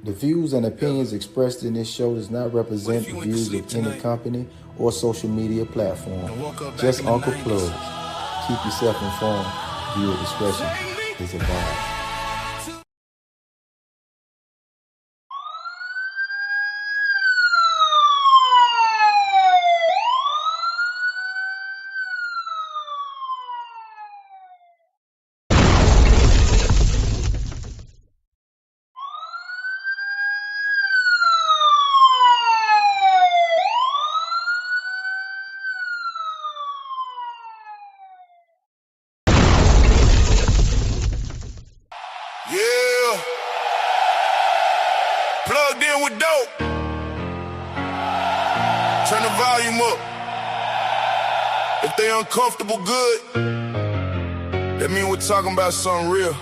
The views and opinions expressed in this show does not represent the views of any company or social media platform. Just Uncle Plugg. Keep yourself informed. Viewer discretion is advised. Yeah. Plugged in with dope. Turn the volume up. If they uncomfortable, good. That mean we're talking about something real.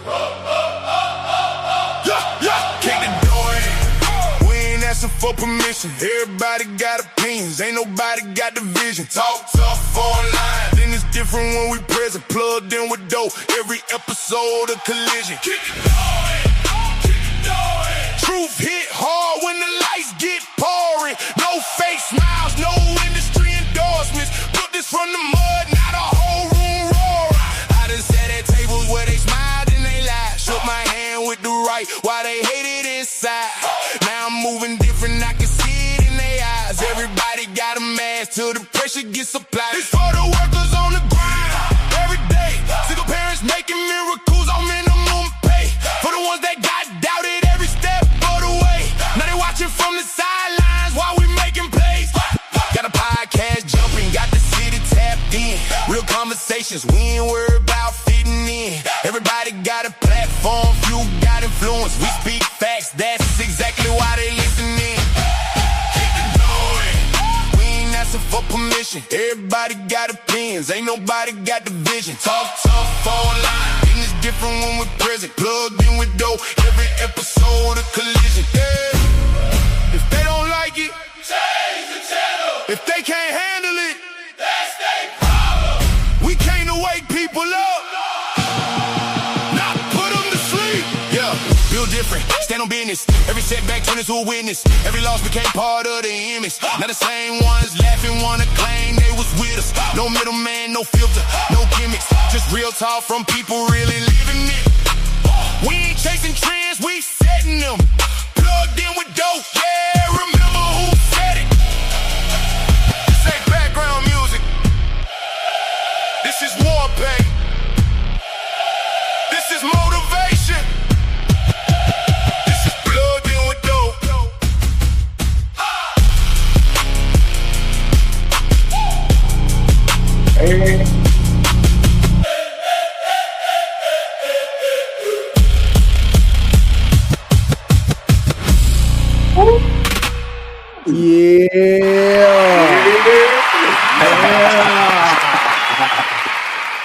Yeah. Kick the door in. We ain't asking for permission. Everybody got opinions. Ain't nobody got the vision. Talk tough online. Then it's different when we present. Plugged in with dope. Every episode of Collision. Kick the door in. Kick the door in. Truth hit hard when the lights get pouring. No fake smiles, no industry endorsements. Put this from the mud, not a whole room roaring. I done sat at tables where they smiled and they lied. Shook my hand with the right while they hated inside. Now I'm moving different, I can see it in their eyes. Everybody got a mask till the pressure gets applied. It's for the workers on the grind every day. Single parents making miracles on minimum pay. For the ones that got doubted every step of the way. Now they watching from the sidelines while we making plays. Got a podcast jumping, got the city tapped in. Real conversations, we ain't worried about fitting in. Everybody got a platform, few got influence. We speak facts, that's exactly why they listening. Kick the door in. We ain't asking for permission. Everybody got opinions, ain't nobody got the vision. Talk tough online, and it's different when we're present. Plugged in with dope, every episode of Collision. Yeah. If they don't like it, change the channel. If they can't handle it, that's their problem. We came to wake people up, not put them to sleep. Yeah, build different, stand on business. Every setback turned into a witness. Every loss became part of the image. Now the same ones laughing wanna claim they was with us. No middleman, no filter, no gimmicks. Just real talk from people really living it. We ain't chasing trends, we setting them. Plugged in with dope, yeah, remember who said it. This ain't background music. This is warpaint. This is motivation. This is plugged in with dope. Hey.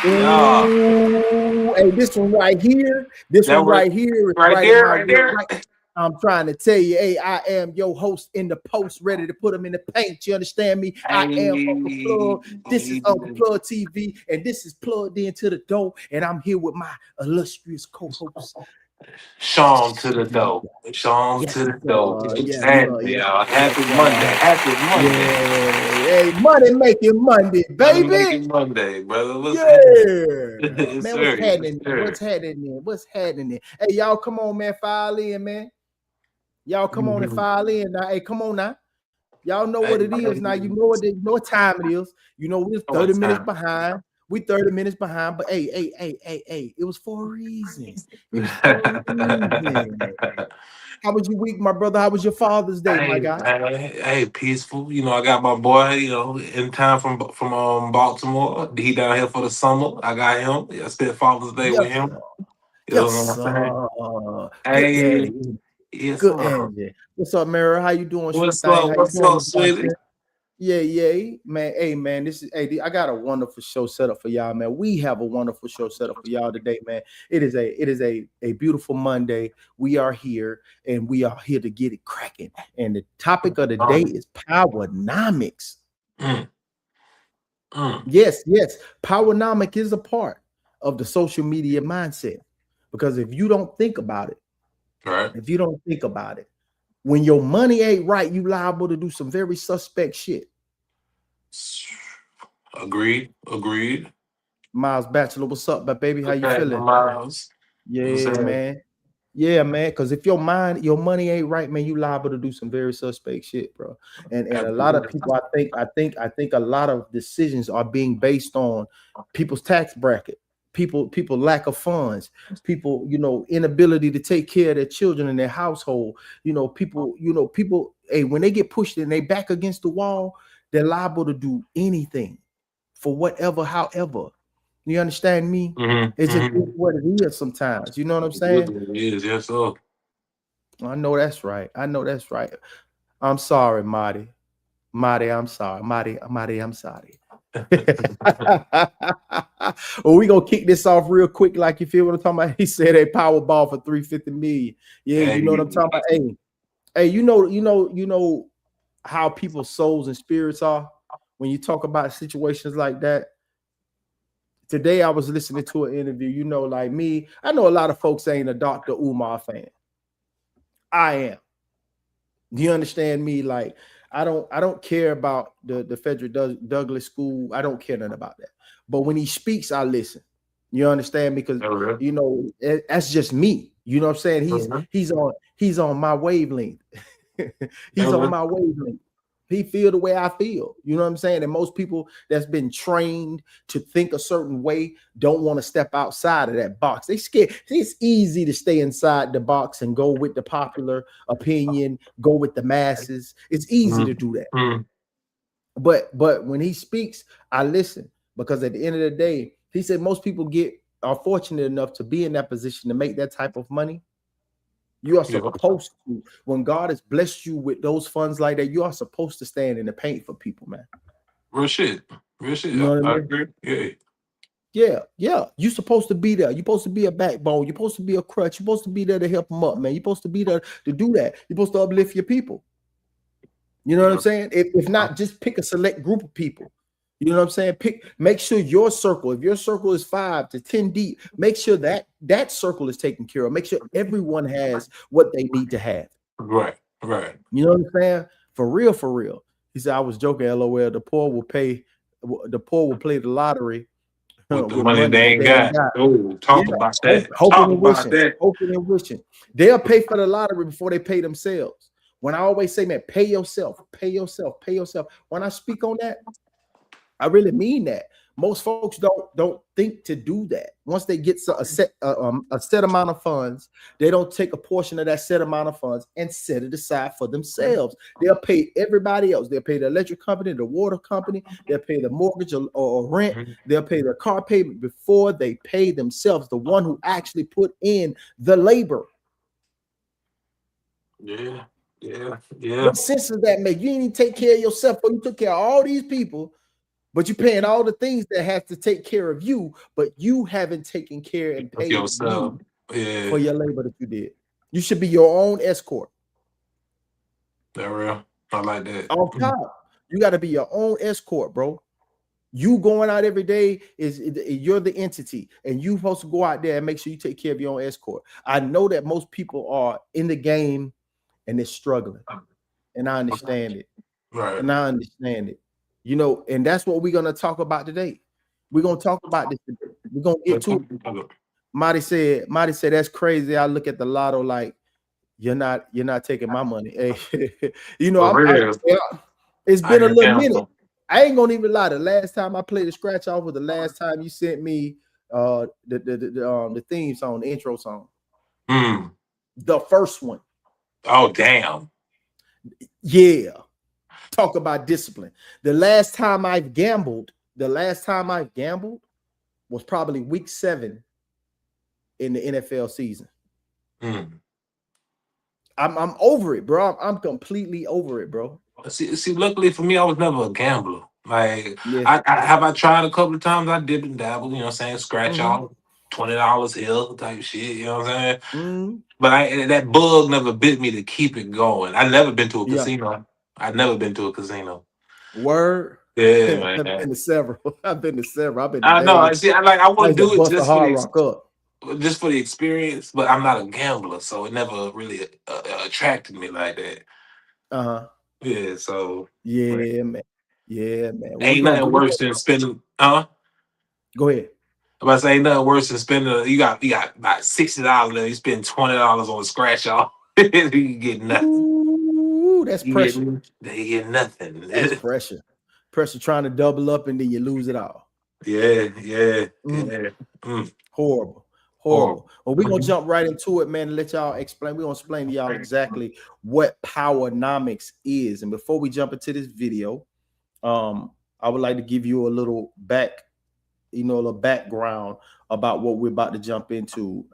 Ooh, hey, this one right here. This one right here is right here. I'm trying to tell you, hey, I am your host in the post, ready to put them in the paint. You understand me? I am Uncle Plugg. This is Uncle Plugg TV, and this is Plugged Into the Dough. And I'm here with my illustrious co-host, Sean to the dough. Sean to the dough. Happy Monday. Happy Monday. Hey, money making Monday, baby. Money making Monday, brother. Man, what's happening? Hey, y'all, come on, man. File in, man. Y'all come on and file in now. Hey, come on now. Y'all know what it is now. You know what time it is. You know we're 30 minutes behind. We 30 minutes behind, but hey, it was for a reason. How was your week, my brother? How was your Father's Day, my guy? Hey, peaceful. You know, I got my boy, in town from Baltimore. He down here for the summer. I got him. I spent Father's Day with him. Yes, Hey, good Angie. What's up, Mary? How you doing? What's up, sweetie? Yeah, man. Hey, man, I got a wonderful show set up for y'all, man. We have a wonderful show set up for y'all today, man. It is a beautiful Monday. We are here, and we are here to get it cracking. And the topic of the day is POWERNOMICS. Yes, POWERNOMICS is a part of the social media mindset, because if you don't think about it, Right. If you don't think about it, when your money ain't right, you liable to do some very suspect shit. Agreed. Miles Bachelor, what's up, baby? How you feeling? Miles. Yeah, man. Yeah, man. Because if your money ain't right, man, you liable to do some very suspect shit, bro. And a lot of people, I think a lot of decisions are being based on people's tax bracket, people lack of funds, people, inability to take care of their children in their household. People, hey, when they get pushed and they back against the wall, they're liable to do anything for whatever, however. You understand me? It's just what it is sometimes. You know what I'm saying? It is, yes, sir. I know that's right. I'm sorry, Marty. I'm sorry. Marty, I'm sorry. Well, we gonna kick this off real quick. Like, you feel what I'm talking about? He said a Powerball for 350 million. Yeah, you know what I'm talking about. Hey, you know how people's souls and spirits are when you talk about situations like that. Today I was listening to an interview, like me. I know a lot of folks ain't a Dr. Umar fan. I am. Do you understand me? Like, I don't care about the Frederick Douglass School. I don't care nothing about that. But when he speaks, I listen. You understand me? Because that's just me. You know what I'm saying? He's on my wavelength. He's on my wavelength. He feel the way I feel. You know what I'm saying? And most people that's been trained to think a certain way don't want to step outside of that box. They scared. It's easy to stay inside the box and go with the popular opinion, go with the masses. It's easy to do that. But when he speaks, I listen, because at the end of the day, he said most people are fortunate enough to be in that position to make that type of money. You are supposed to, when God has blessed you with those funds like that, you are supposed to stand in the paint for people, man. Real shit. You know what I mean? Yeah. You're supposed to be there. You're supposed to be a backbone. You're supposed to be a crutch. You're supposed to be there to help them up, man. You're supposed to be there to do that. You're supposed to uplift your people. You know what I'm saying? If not, just pick a select group of people. You know what I'm saying? Make sure your circle, if your circle is 5 to 10 deep, make sure that circle is taken care of. Make sure everyone has what they need to have. Right. You know what I'm saying? For real. He said, I was joking, LOL. The poor will play the lottery with the money they ain't got. Oh, talk about that. Hoping and wishing. They'll pay for the lottery before they pay themselves. When I always say, man, pay yourself. When I speak on that, I really mean that. Most folks don't think to do that. Once they get a set amount of funds, they don't take a portion of that set amount of funds and set it aside for themselves. They'll pay everybody else. They'll pay the electric company, the water company. They'll pay the mortgage or rent. They'll pay the car payment before they pay themselves, the one who actually put in the labor. Yeah. What sense does that make? You didn't even take care of yourself, but you took care of all these people. But you're paying all the things that have to take care of you, but you haven't taken care and paid yourself for your labor that you did. You should be your own escort. That real. I like that. Off top, you got to be your own escort, bro. You going out every day you're the entity, and you're supposed to go out there and make sure you take care of your own escort. I know that most people are in the game and they're struggling, and I understand it. Right. And I understand it. And that's what we're gonna talk about today. We're gonna talk about this today. We're gonna get to it. Marty said, that's crazy. I look at the lotto like you're not taking my money. Hey, it's been a little minute. I ain't gonna even lie. The last time I played the scratch off was the last time you sent me the theme song, the intro song. The first one. Oh, damn. Yeah. Talk about discipline. The last time I've gambled was probably week 7 in the NFL season. I'm over it, bro. I'm completely over it, bro. See, luckily for me, I was never a gambler. Like, I tried a couple of times. I dip and dabble, you know what I'm saying? Scratch off $20 here type shit, you know what I'm saying? But that bug never bit me to keep it going. I never been to a casino. I've never been to a casino. Word. Yeah, man. I've been to several. I know. I want to do it just for Rock up. just for the experience, but I'm not a gambler, so it never really attracted me like that. Yeah, so yeah, man. Yeah, man. Well, ain't nothing worse than spending. Go ahead. I'm about to say ain't nothing worse than spending. You got about $60, and you spend $20 on a scratch off. You get nothing. Ooh, that's pressure. They get nothing. That's pressure. Pressure trying to double up and then you lose it all. Yeah. Horrible. Well, we're gonna jump right into it, man, and let y'all explain. We're gonna explain to y'all exactly what POWERNOMICS is. And before we jump into this video, I would like to give you a little background about what we're about to jump into.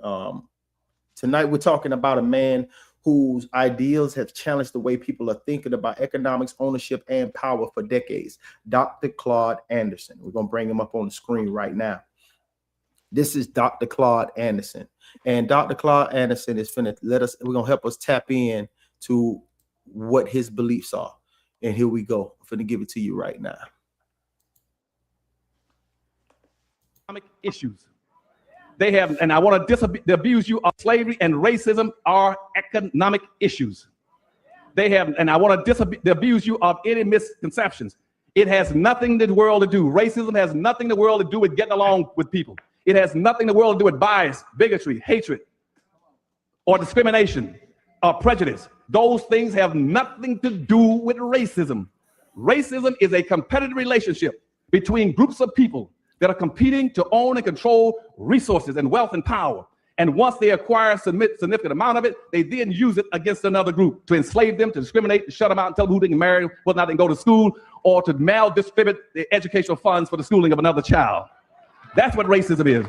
Tonight we're talking about a man whose ideals have challenged the way people are thinking about economics, ownership, and power for decades. Dr. Claude Anderson. We're gonna bring him up on the screen right now. This is Dr. Claude Anderson, and Dr. Claude Anderson is we're gonna help us tap in to what his beliefs are. And here we go. I'm finna give it to you right now. Issues. They have, and I want to disabuse you of slavery and racism are economic issues. They have, and I want to disabuse you of any misconceptions. It has nothing in the world to do. Racism has nothing in the world to do with getting along with people. It has nothing in the world to do with bias, bigotry, hatred, or discrimination, or prejudice. Those things have nothing to do with racism. Racism is a competitive relationship between groups of people that are competing to own and control resources and wealth and power. And once they acquire a significant amount of it, they then use it against another group to enslave them, to discriminate, to shut them out, and tell them who they can marry, whether or not they can go to school, or to maldistribute the educational funds for the schooling of another child. That's what racism is.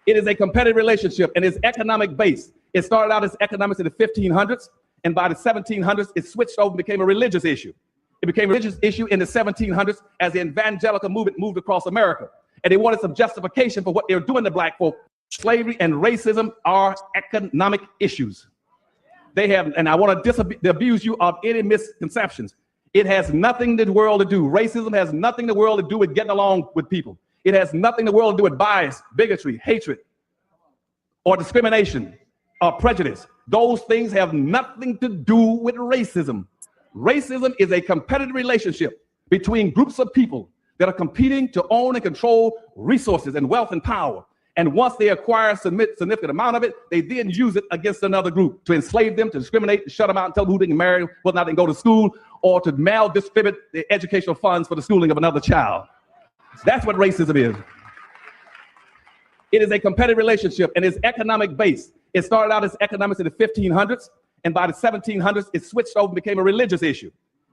It is a competitive relationship, and it's economic based. It started out as economics in the 1500s, and by the 1700s, it switched over and became a religious issue. It became a religious issue in the 1700s as the evangelical movement moved across America. And they wanted some justification for what they were doing to black folk. Slavery and racism are economic issues. They have, and I want to disabuse you of any misconceptions. It has nothing in the world to do. Racism has nothing in the world to do with getting along with people. It has nothing in the world to do with bias, bigotry, hatred, or discrimination, or prejudice. Those things have nothing to do with racism. Racism is a competitive relationship between groups of people that are competing to own and control resources and wealth and power. And once they acquire a significant amount of it, they then use it against another group to enslave them, to discriminate, to shut them out, and tell them who they can marry, whether or not they can go to school, or to maldistribute the educational funds for the schooling of another child. That's what racism is. It is a competitive relationship, and it's economic based. It started out as economics in the 1500s, and by the 1700s, it switched over and became a religious issue.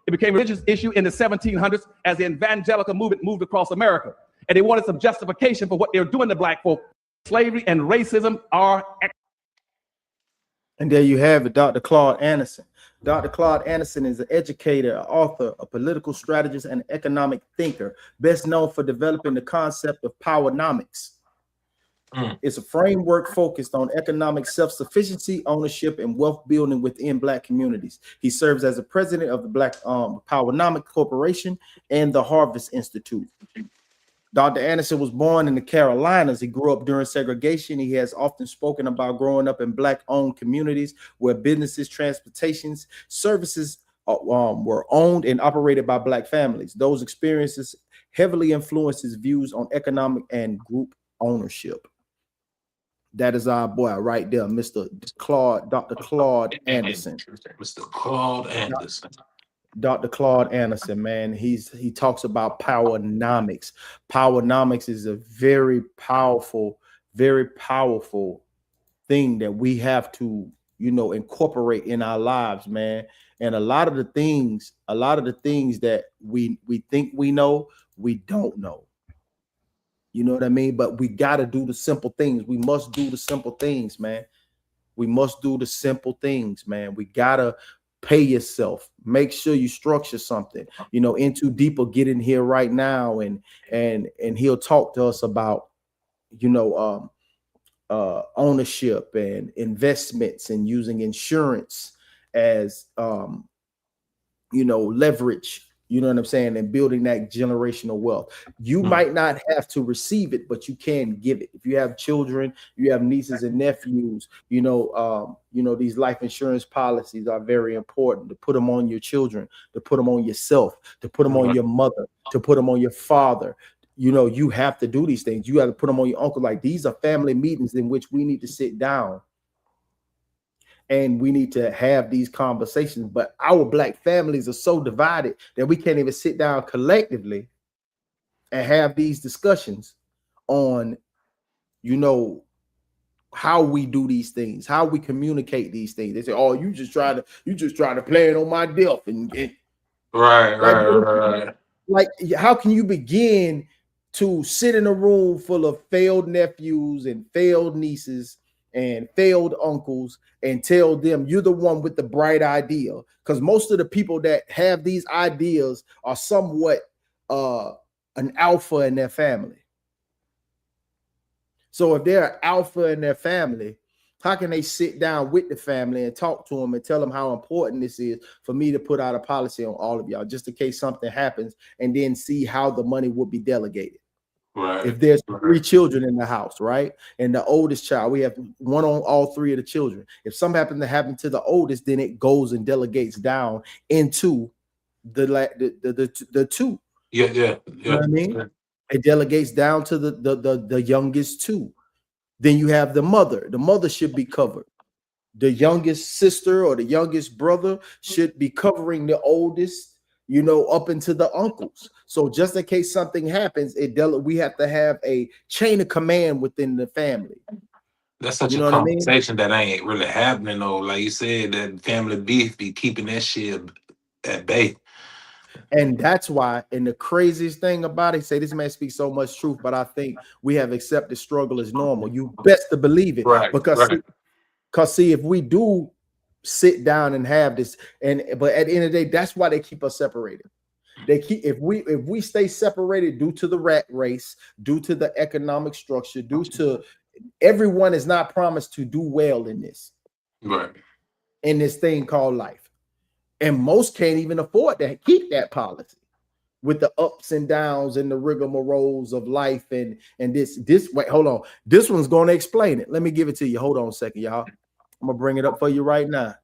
It became a religious issue in the 1700s as the evangelical movement moved across America. And they wanted some justification for what they were doing to black folk. Slavery and racism are. And there you have it, Dr. Claude Anderson. Dr. Claude Anderson is an educator, author, a political strategist, and economic thinker, best known for developing the concept of POWERNOMICS. It's a framework focused on economic self-sufficiency, ownership, and wealth building within Black communities. He serves as the president of the Black POWERNOMICS Corporation and the Harvest Institute. Dr. Anderson was born in the Carolinas. He grew up during segregation. He has often spoken about growing up in Black-owned communities where businesses, transportations, services were owned and operated by Black families. Those experiences heavily influenced his views on economic and group ownership. That is our boy right there, Dr. Claude Anderson. Mr. Claude Anderson. Dr. Claude Anderson, man, he talks about POWERNOMICS. POWERNOMICS is a very powerful thing that we have to, incorporate in our lives, man. And a lot of the things that we think we know, we don't know. You know what I mean? But we got to do the simple things. We must do the simple things, man. We must do the simple things, man. We got to pay yourself. Make sure you structure something. In Too Deep will get in here right now and he'll talk to us about, ownership and investments and using insurance as, leverage You know what I'm saying? And building that generational wealth. You might not have to receive it, but you can give it. If you have children, you have nieces and nephews, you know, these life insurance policies are very important to put them on your children, to put them on yourself, to put them on your mother, to put them on your father. You know, you have to do these things. You have to put them on your uncle. Like, these are family meetings in which we need to sit down and we need to have these conversations. But our Black families are so divided that we can't even sit down collectively and have these discussions on, you know, how we do these things, how we communicate these things. They say, "Oh, you just try to play it on my death," and right. Like, how can you begin to sit in a room full of failed nephews and failed nieces and failed uncles and tell them you're the one with the bright idea? Because most of the people that have these ideas are somewhat an alpha in their family. So if they're an alpha in their family, how can they sit down with the family and talk to them and tell them how important this is for me to put out a policy on all of y'all, just in case something happens, and then see how the money would be delegated? Right. If there's 3 children in the house, right? And the oldest child, we have one on all 3 of the children. If something happens to happen to the oldest, then it goes and delegates down into the 2. Yeah. You know what I mean? Yeah. It delegates down to the youngest 2. Then you have the mother. The mother should be covered. The youngest sister or the youngest brother should be covering the oldest, you know, up into the uncles. So just in case something happens, we have to have a chain of command within the family. That's such a conversation that ain't really happening, though. Like you said, that family beef be keeping that shit at bay. And that's why, and the craziest thing about it, say this man speaks so much truth, but I think we have accepted struggle as normal. You best to believe it. Right. Because see, if we do sit down and have this, but at the end of the day, that's why they keep us separated. They keep, if we stay separated due to the rat race, due to the economic structure, due to everyone is not promised to do well in this, right, in this thing called life. And most can't even afford to keep that policy with the ups and downs and the rigmaroles of life. And this wait, hold on. This one's going to explain it. Let me give it to you. Hold on a second, y'all. I'm going to bring it up for you right now.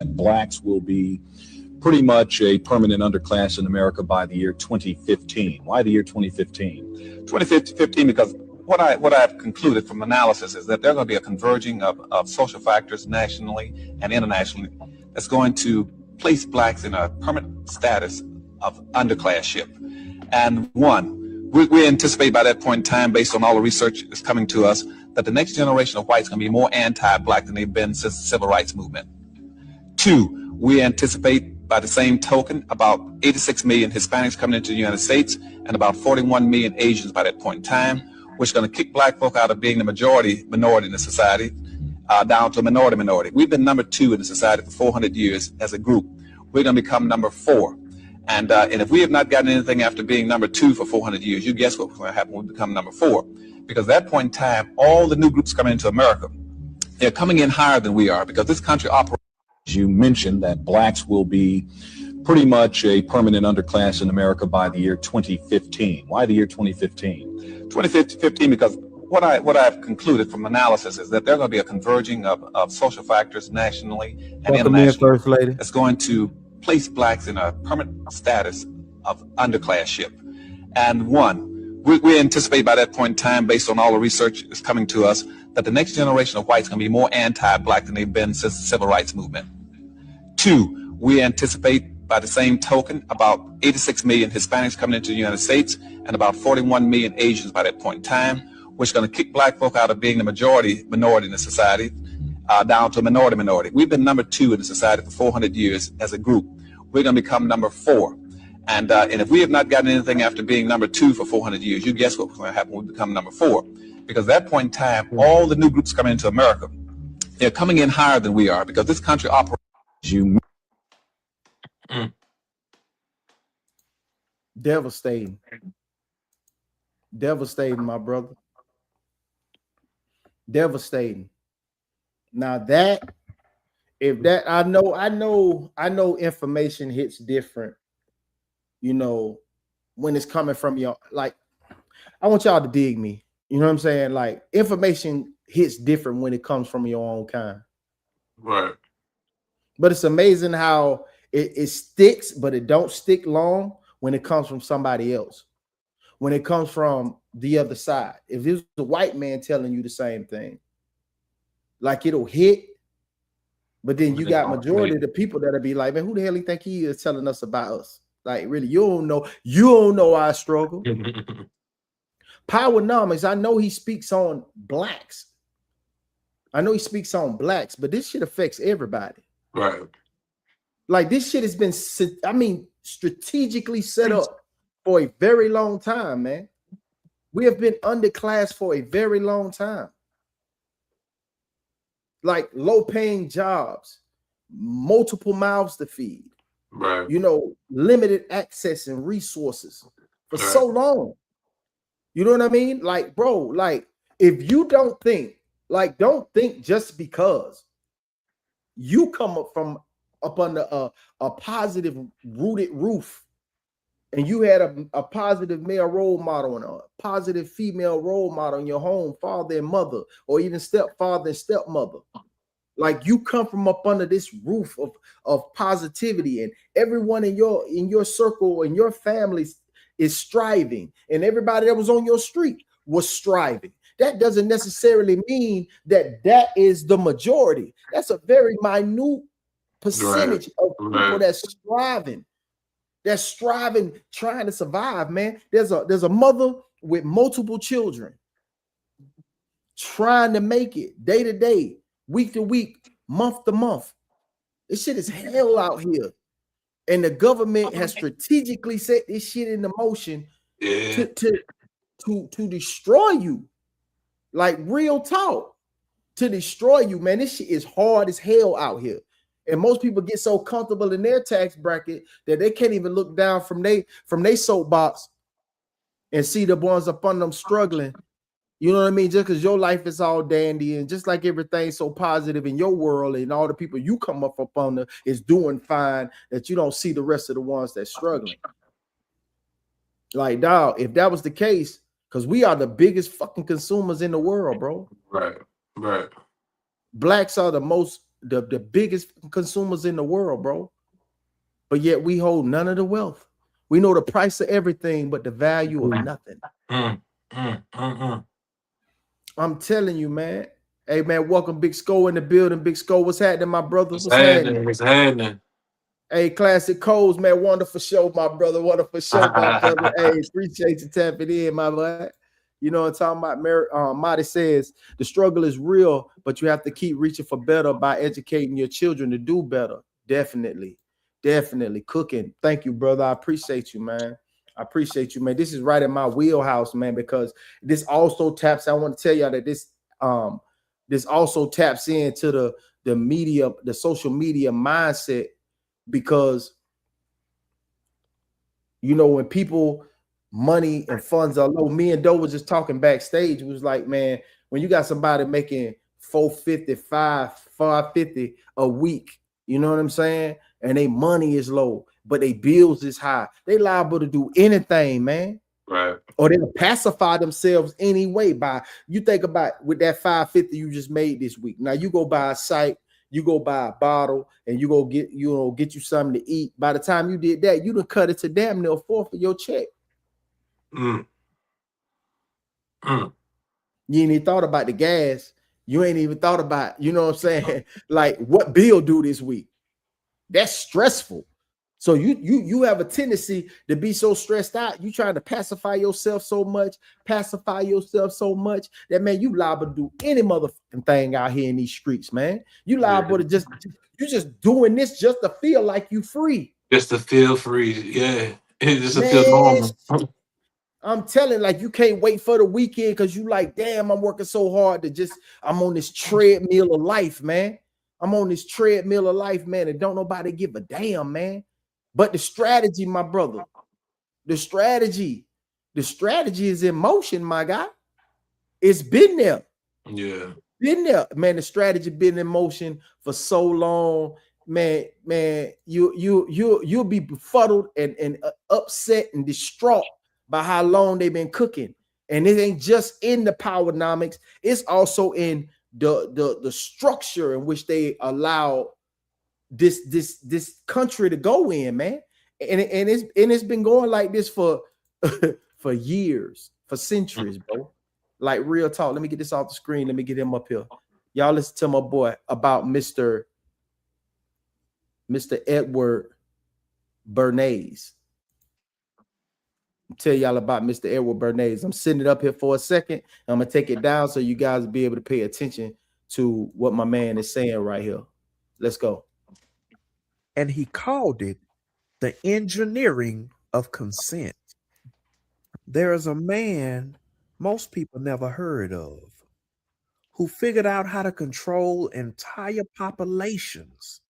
And Blacks will be pretty much a permanent underclass in America by the year 2015. Why the year 2015? 2015 because what I've concluded from analysis is that there's going to be a converging of social factors nationally and internationally that's going to place Blacks in a permanent status of underclassship. And we anticipate by that point in time, based on all the research that's coming to us, that the next generation of whites is going to be more anti-Black than they've been since the Civil Rights Movement. 2, we anticipate by the same token about 86 million Hispanics coming into the United States and about 41 million Asians by that point in time, which is going to kick Black folk out of being the minority in the society down to a minority. We've been number 2 in the society for 400 years as a group. We're going to become number 4. And if we have not gotten anything after being number 2 for 400 years, you guess what's going to happen when we become number 4. Because at that point in time, all the new groups coming into America, they're coming in higher than we are because this country operates. You mentioned that Blacks will be pretty much a permanent underclass in America by the year 2015. Why the year 2015? 2015 because what I've concluded from analysis is that there's going to be a converging of social factors nationally and internationally that's going to place Blacks in a permanent status of underclassship. And we anticipate by that point in time, based on all the research that's coming to us, that the next generation of whites is going to be more anti-Black than they've been since the Civil Rights Movement. 2, we anticipate by the same token about 86 million Hispanics coming into the United States and about 41 million Asians by that point in time, which is going to kick Black folk out of being the minority in the society down to a minority. We've been number 2 in the society for 400 years as a group. We're going to become number 4. And if we have not gotten anything after being number 2 for 400 years, you guess what's going to happen when we become number 4. Because at that point in time, all the new groups coming into America, they're coming in higher than we are because this country operates. Devastating, my brother. Devastating. Now that if that, I know information hits different, you know, when it's coming from your, like, I want y'all to dig me. You know what I'm saying? Like, information hits different when it comes from your own kind. Right. But it's amazing how it sticks, but it don't stick long when it comes from somebody else. When it comes from the other side. If it's a white man telling you the same thing, like, it'll hit, but then you got majority of the people that'll be like, man, who the hell he think he is telling us about us? Like, really, you don't know our struggle. POWERNOMICS, I know he speaks on blacks. but this shit affects everybody. Right. Like, this shit has been, strategically set up for a very long time, man. We have been underclassed for a very long time. Like, low-paying jobs, multiple mouths to feed, right? You know, limited access and resources for so long. You know what I mean? Like, bro, like, if you don't think just because you come up under a positive rooted roof, and you had a positive male role model and a positive female role model in your home, father and mother, or even stepfather and stepmother. Like, you come from up under this roof of positivity, and everyone in your circle and your family is striving, and everybody that was on your street was striving. That doesn't necessarily mean that is the majority. That's a very minute percentage of people that's striving. That's striving, trying to survive, man. There's a mother with multiple children trying to make it day to day, week to week, month to month. This shit is hell out here. And the government has strategically set this shit into motion to destroy you. Like, real talk. To destroy you, man. This shit is hard as hell out here. And most people get so comfortable in their tax bracket that they can't even look down from they soapbox and see the ones up on them struggling. You know what I mean? Just because your life is all dandy and just like everything's so positive in your world and all the people you come up on is doing fine, that you don't see the rest of the ones that's struggling. Like, dog, if that was the case, because we are the biggest fucking consumers in the world, bro. Right. Blacks are the biggest consumers in the world, bro. But yet we hold none of the wealth. We know the price of everything, but the value of nothing. I'm telling you, man. Hey, man, welcome Big Sko in the building. Big Sko, what's happening, my brother? What's happening? Hey, Classic Coles, man, wonderful show, my brother. Wonderful show, my brother. Hey, appreciate you tapping in, my boy. You know what I'm talking about? Marty says, the struggle is real, but you have to keep reaching for better by educating your children to do better. Definitely. Cooking. Thank you, brother. I appreciate you, man. This is right in my wheelhouse, man, because this also taps. I want to tell y'all that this also taps into the media, the social media mindset, because, you know, when people money and funds are low, me and Doe was just talking backstage. It was like, man, when you got somebody making $450, $550 a week, you know what I'm saying? And their money is low, but their bills is high. They liable to do anything, man. Right. Or they'll pacify themselves anyway by, you think about with that $550 you just made this week. Now you go buy a site, you go buy a bottle, and you go get you something to eat. By the time you did that, you done cut it to damn near 4 for your check. You ain't even thought about the gas. You ain't even thought about, you know what I'm saying? Like, what bill due this week? That's stressful. So you have a tendency to be so stressed out. You trying to pacify yourself so much that, man, you liable to do any motherfucking thing out here in these streets, man. You liable to just doing this just to feel like you free. Just to feel free, yeah. Just to feel normal. I'm telling, like, you can't wait for the weekend because you like, damn, I'm working so hard I'm on this treadmill of life, man. And don't nobody give a damn, man. But the strategy, my brother, the strategy is in motion, my guy. It's been there. Yeah. been there, man. The strategy been in motion for so long, man. You'll be befuddled and upset and distraught by how long they've been cooking. And it ain't just in the POWERNOMICS, it's also in the structure in which they allow this country to go in, man. And it's been going like this for for years, for centuries, bro. Like, real talk. Let me get this off the screen. Let me get him up here. Y'all listen to my boy about Mr. Edward Bernays. Tell y'all about Mr. Edward Bernays. I'm sitting it up here for a second. I'm gonna take it down so you guys will be able to pay attention to what my man is saying right here. Let's go. And he called it the engineering of consent. There is a man most people never heard of who figured out how to control entire populations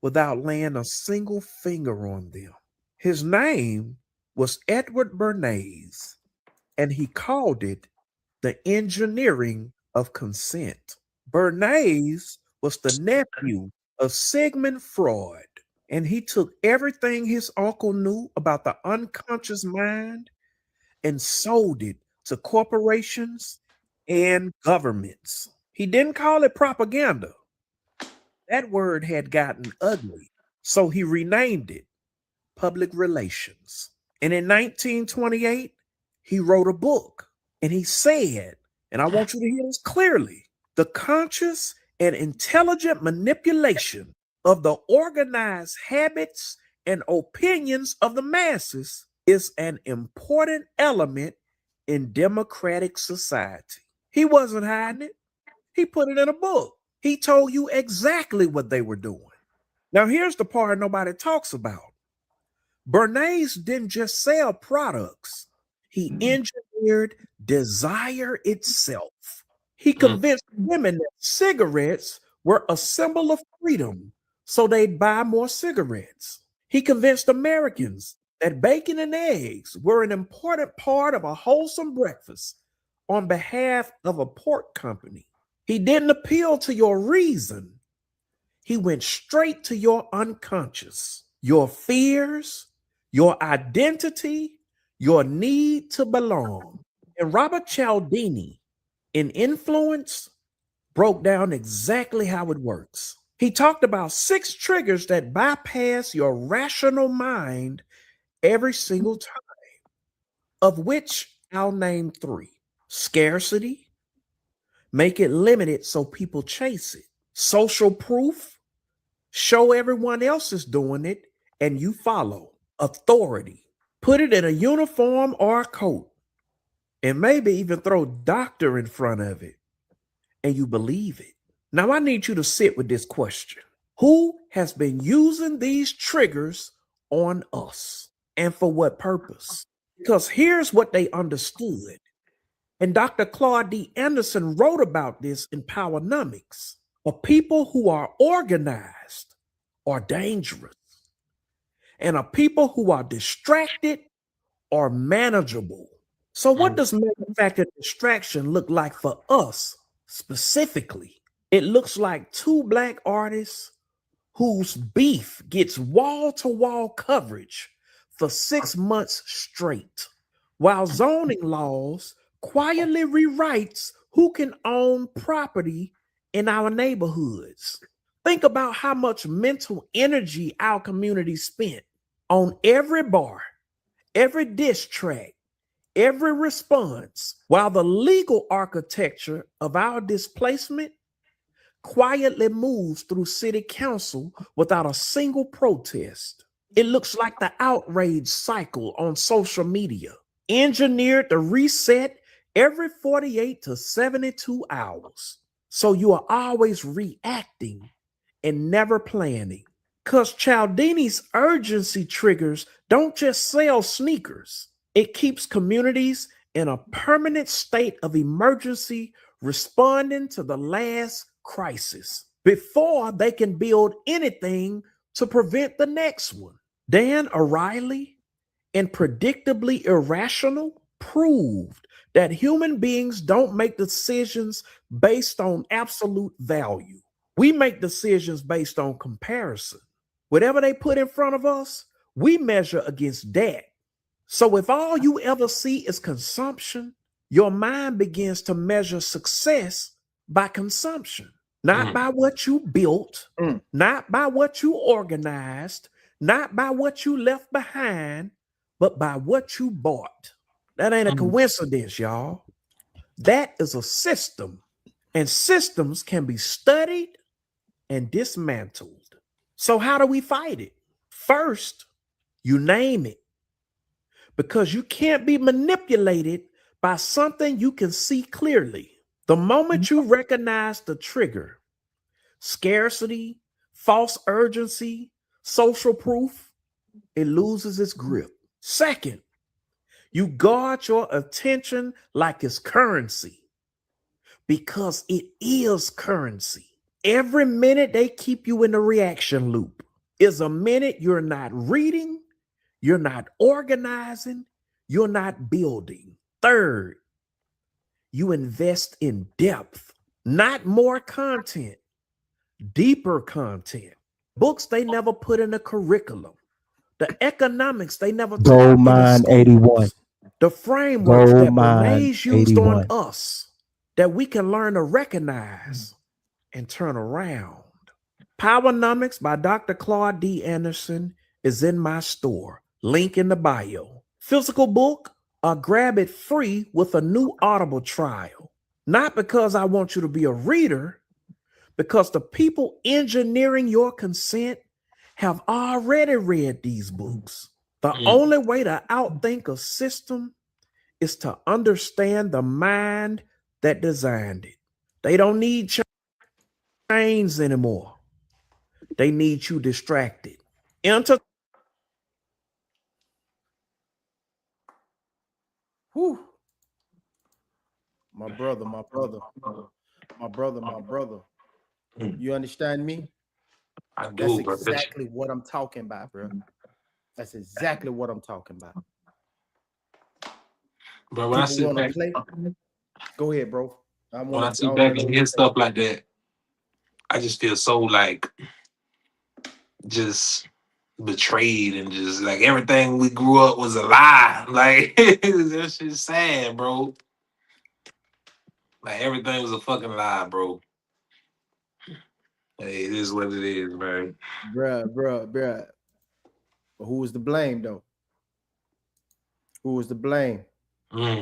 without laying a single finger on them. His name was Edward Bernays, and he called it the engineering of consent. Bernays was the nephew of Sigmund Freud, and he took everything his uncle knew about the unconscious mind and sold it to corporations and governments. He didn't call it propaganda. That word had gotten ugly, so he renamed it public relations. And in 1928, he wrote a book, and he said, and I want you to hear this clearly, the conscious and intelligent manipulation of the organized habits and opinions of the masses is an important element in democratic society. He wasn't hiding it. He put it in a book. He told you exactly what they were doing. Now, here's the part nobody talks about. Bernays didn't just sell products. He engineered desire itself. He convinced women that cigarettes were a symbol of freedom, so they'd buy more cigarettes. He convinced Americans that bacon and eggs were an important part of a wholesome breakfast on behalf of a pork company. He didn't appeal to your reason. He went straight to your unconscious, your fears, your identity, your need to belong. And Robert Cialdini, in Influence, broke down exactly how it works. He talked about 6 triggers that bypass your rational mind every single time, of which I'll name 3. Scarcity, make it limited so people chase it. Social proof, show everyone else is doing it and you follow. Authority, put it in a uniform or a coat, and maybe even throw doctor in front of it, and you believe it. Now I need you to sit with this question. Who has been using these triggers on us, and for what purpose? Because here's what they understood. And Dr. Claude D. Anderson wrote about this in POWERNOMICS. A people who are organized are dangerous, and a people who are distracted are manageable. So what does manufactured distraction look like for us specifically? It looks like 2 Black artists whose beef gets wall-to-wall coverage for 6 months straight, while zoning laws quietly rewrites who can own property in our neighborhoods. Think about how much mental energy our community spent on every bar, every diss track, every response, while the legal architecture of our displacement quietly moves through city council without a single protest. It looks like the outrage cycle on social media, engineered to reset every 48 to 72 hours. So you are always reacting and never planning. Because Cialdini's urgency triggers don't just sell sneakers. It keeps communities in a permanent state of emergency, responding to the last crisis before they can build anything to prevent the next one. Dan O'Reilly and Predictably Irrational proved that human beings don't make decisions based on absolute value. We make decisions based on comparison. Whatever they put in front of us, we measure against that. So if all you ever see is consumption, your mind begins to measure success by consumption, not by what you built, not by what you organized, not by what you left behind, but by what you bought. That ain't a coincidence, y'all. That is a system, and systems can be studied and dismantled. So how do we fight it? First, you name it, because you can't be manipulated by something you can see clearly. The moment you recognize the trigger, scarcity, false urgency, social proof, it loses its grip. Second, you guard your attention like it's currency, because it is currency. Every minute they keep you in a reaction loop is a minute you're not reading, you're not organizing, you're not building. Third, you invest in depth, not more content, deeper content. Books they never put in a curriculum. The economics they never taught in the 81. The frameworks that Bernays used on us that we can learn to recognize and turn around. POWERNOMICS by Dr. Claude D. Anderson is in my store. Link in the bio. Physical book, or grab it free with a new Audible trial. Not because I want you to be a reader, because the people engineering your consent have already read these books. The only way to outthink a system is to understand the mind that designed it. They don't need chains anymore. They need you distracted. Whew. My brother. You understand me? I do, That's exactly what I'm talking about, bro. That's exactly what I'm talking about. But when I sit back, go ahead, bro. When I sit back and hear stuff like that, I just feel so like just betrayed, and just like everything we grew up was a lie. Like that shit's sad, bro. Like everything was a fucking lie, bro. Hey, it is what it is, man. Bruh. But who was to blame though? Who was to blame? My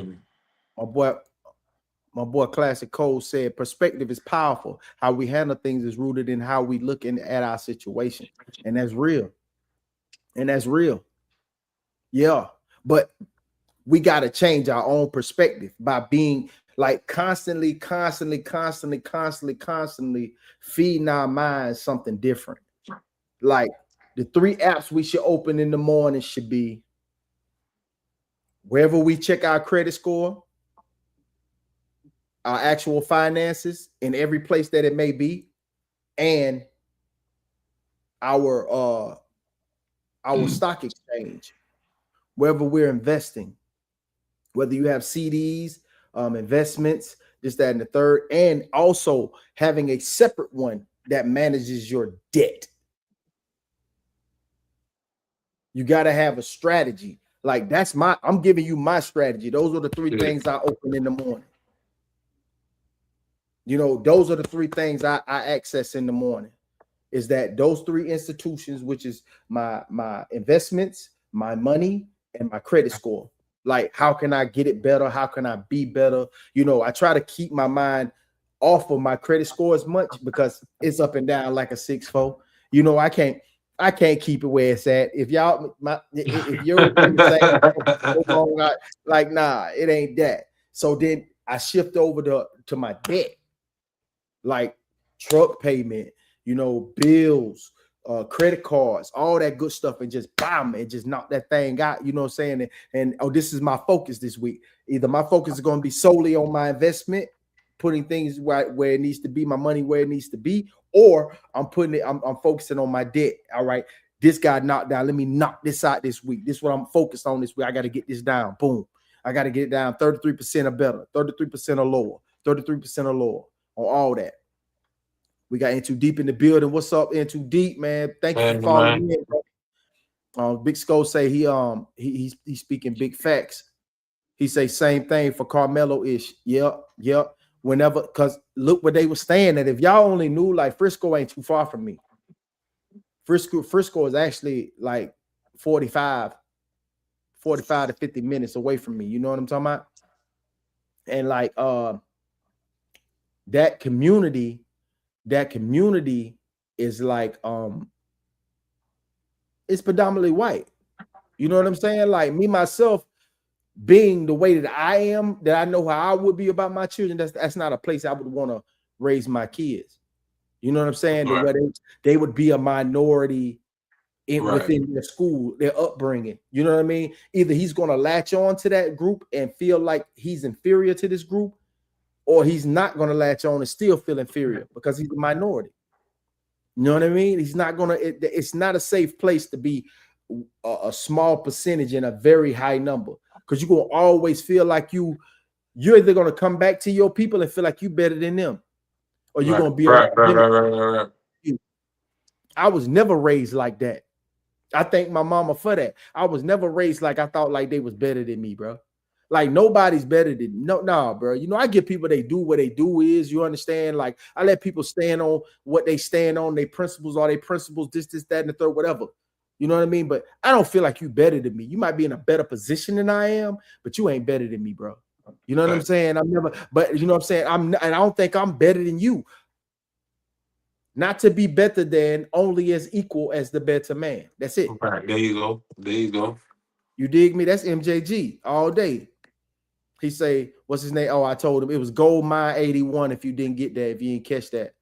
boy Classic Cole said perspective is powerful. How we handle things is rooted in how we look at our situation. And that's real. Yeah. But we got to change our own perspective by being like constantly feeding our minds something different. Like the 3 apps we should open in the morning should be wherever we check our credit score, our actual finances in every place that it may be, and our stock exchange, wherever we're investing, whether you have CDs, investments, this, that, and the third, and also having a separate one that manages your debt. You got to have a strategy. Like I'm giving you my strategy. Those are the 3 things I open in the morning. You know, those are the 3 things I access in the morning. Is that those 3 institutions, which is my investments, my money, and my credit score. Like, how can I get it better? How can I be better? You know, I try to keep my mind off of my credit score as much because it's up and down like a 6-4. You know, I can't keep it where it's at. If y'all, if you're like, nah, it ain't that. So then I shift over to my debt, like truck payment, you know, bills, credit cards, all that good stuff, and just bam, and just knock that thing out. You know what I'm saying? And this is my focus this week. Either my focus is going to be solely on my investment, putting things where it needs to be, my money where it needs to be, or I'm focusing on my debt. All right, this got knocked down. Let me knock this out this week. This is what I'm focused on this week. I got to get this down. Boom. I got to get it down 33% or better, 33% or lower, 33% or lower on all that. We got Into Deep in the building. What's up, Into Deep, man? Thank you for following me in, bro. Big Skull say he's speaking big facts. He say same thing for Carmelo-ish. Yep. Whenever, because look where they were staying at. If y'all only knew, like, Frisco ain't too far from me. Frisco is actually like 45 to 50 minutes away from me. You know what I'm talking about? And like that community is like it's predominantly white. You know what I'm saying? Like me myself being the way that I am, that I know how I would be about my children, that's not a place I would want to raise my kids. You know what I'm saying? Right. Where they would be a minority within their school, their upbringing. You know what I mean? Either he's going to latch on to that group and feel like he's inferior to this group, or he's not going to latch on and still feel inferior because he's a minority. You know what I mean? He's not going to, it's not a safe place to be a small percentage in a very high number, because you're going to always feel like you're either going to come back to your people and feel like you're better than them, or you're going to be right. I was never raised like that. I thank my mama for that. I was never raised like I thought like they was better than me, bro. Like nobody's better than no, bro. You know, I give people they do what they do is, you understand? Like I let people stand on what they stand on, their principles, all their principles, this, that, and the third, whatever. You know what I mean? But I don't feel like you better than me. You might be in a better position than I am, but you ain't better than me, bro. You know what I'm saying? But you know what I'm saying? And I don't think I'm better than you. Not to be better than, only as equal as the better man. That's it. Right, there you go. You dig me? That's MJG all day. He say, what's his name? Oh, I told him it was Gold Mine 81. If you didn't get that, if you didn't catch that.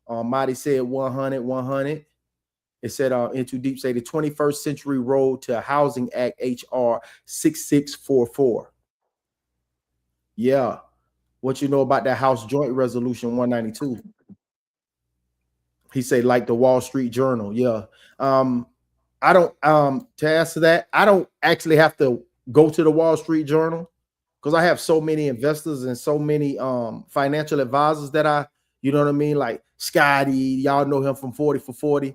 Marty said 100. It said Into Deep say the 21st Century Road to Housing Act HR 6644. Yeah. What you know about that House Joint Resolution 192? He said, like the Wall Street Journal. Yeah. I don't to answer that, I don't actually have to go to the Wall Street Journal because I have so many investors and so many financial advisors that you know what I mean? Like Scotty, y'all know him from 40 for 40.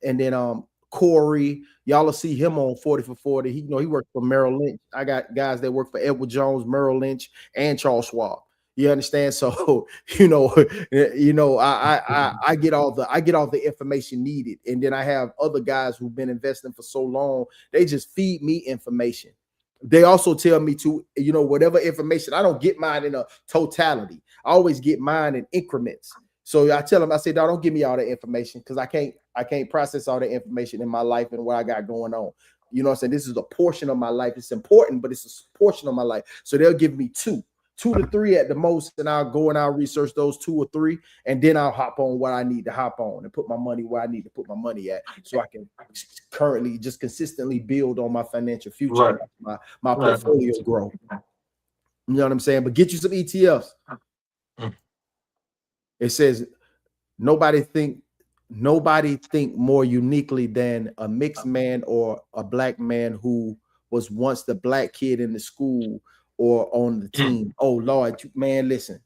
And then Corey, y'all will see him on 40 for 40. He works for Merrill Lynch. I got guys that work for Edward Jones, Merrill Lynch, and Charles Schwab. You understand? So I get all the information needed, and then I have other guys who've been investing for so long. They just feed me information. They also tell me to, whatever information. I don't get mine in a totality. I always get mine in increments. So I tell them, I say, no, don't give me all that information because I can't process all the information in my life and what I got going on. You know what I'm saying? This is a portion of my life. It's important, but it's a portion of my life. So they'll give me two to three at the most, and I'll go and I'll research those 2 or 3, and then I'll hop on what I need to hop on and put my money where I need to put my money at, so I can currently just consistently build on my financial future, my portfolio grow. You know what I'm saying? But get you some ETFs. It says nobody think more uniquely than a mixed man or a black man who was once the black kid in the school or on the team. Oh Lord, man, listen,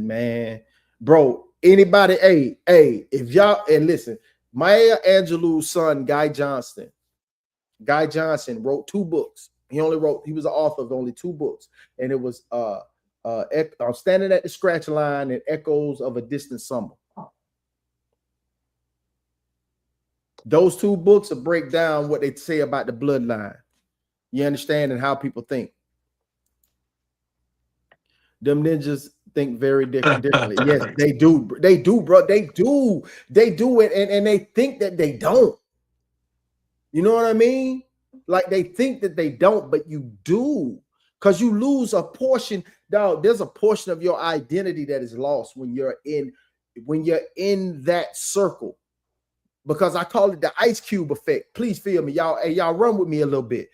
man, bro. Anybody, hey, if y'all and listen, Maya Angelou's son, Guy Johnson wrote 2 books. He was an author of only 2 books, and it was I'm Standing at the Scratch Line and Echoes of a Distant Summer. Those 2 books will break down what they say about the bloodline. You understand? And how people think. Them ninjas think very differently. Yes, they do. They do, bro. They do it, and they think that they don't. You know what I mean? Like they think that they don't, but you do, because you lose a portion. Dog, there's a portion of your identity that is lost when you're in that circle. Because I call it the ice cube effect. Please feel me, y'all. Hey, y'all run with me a little bit.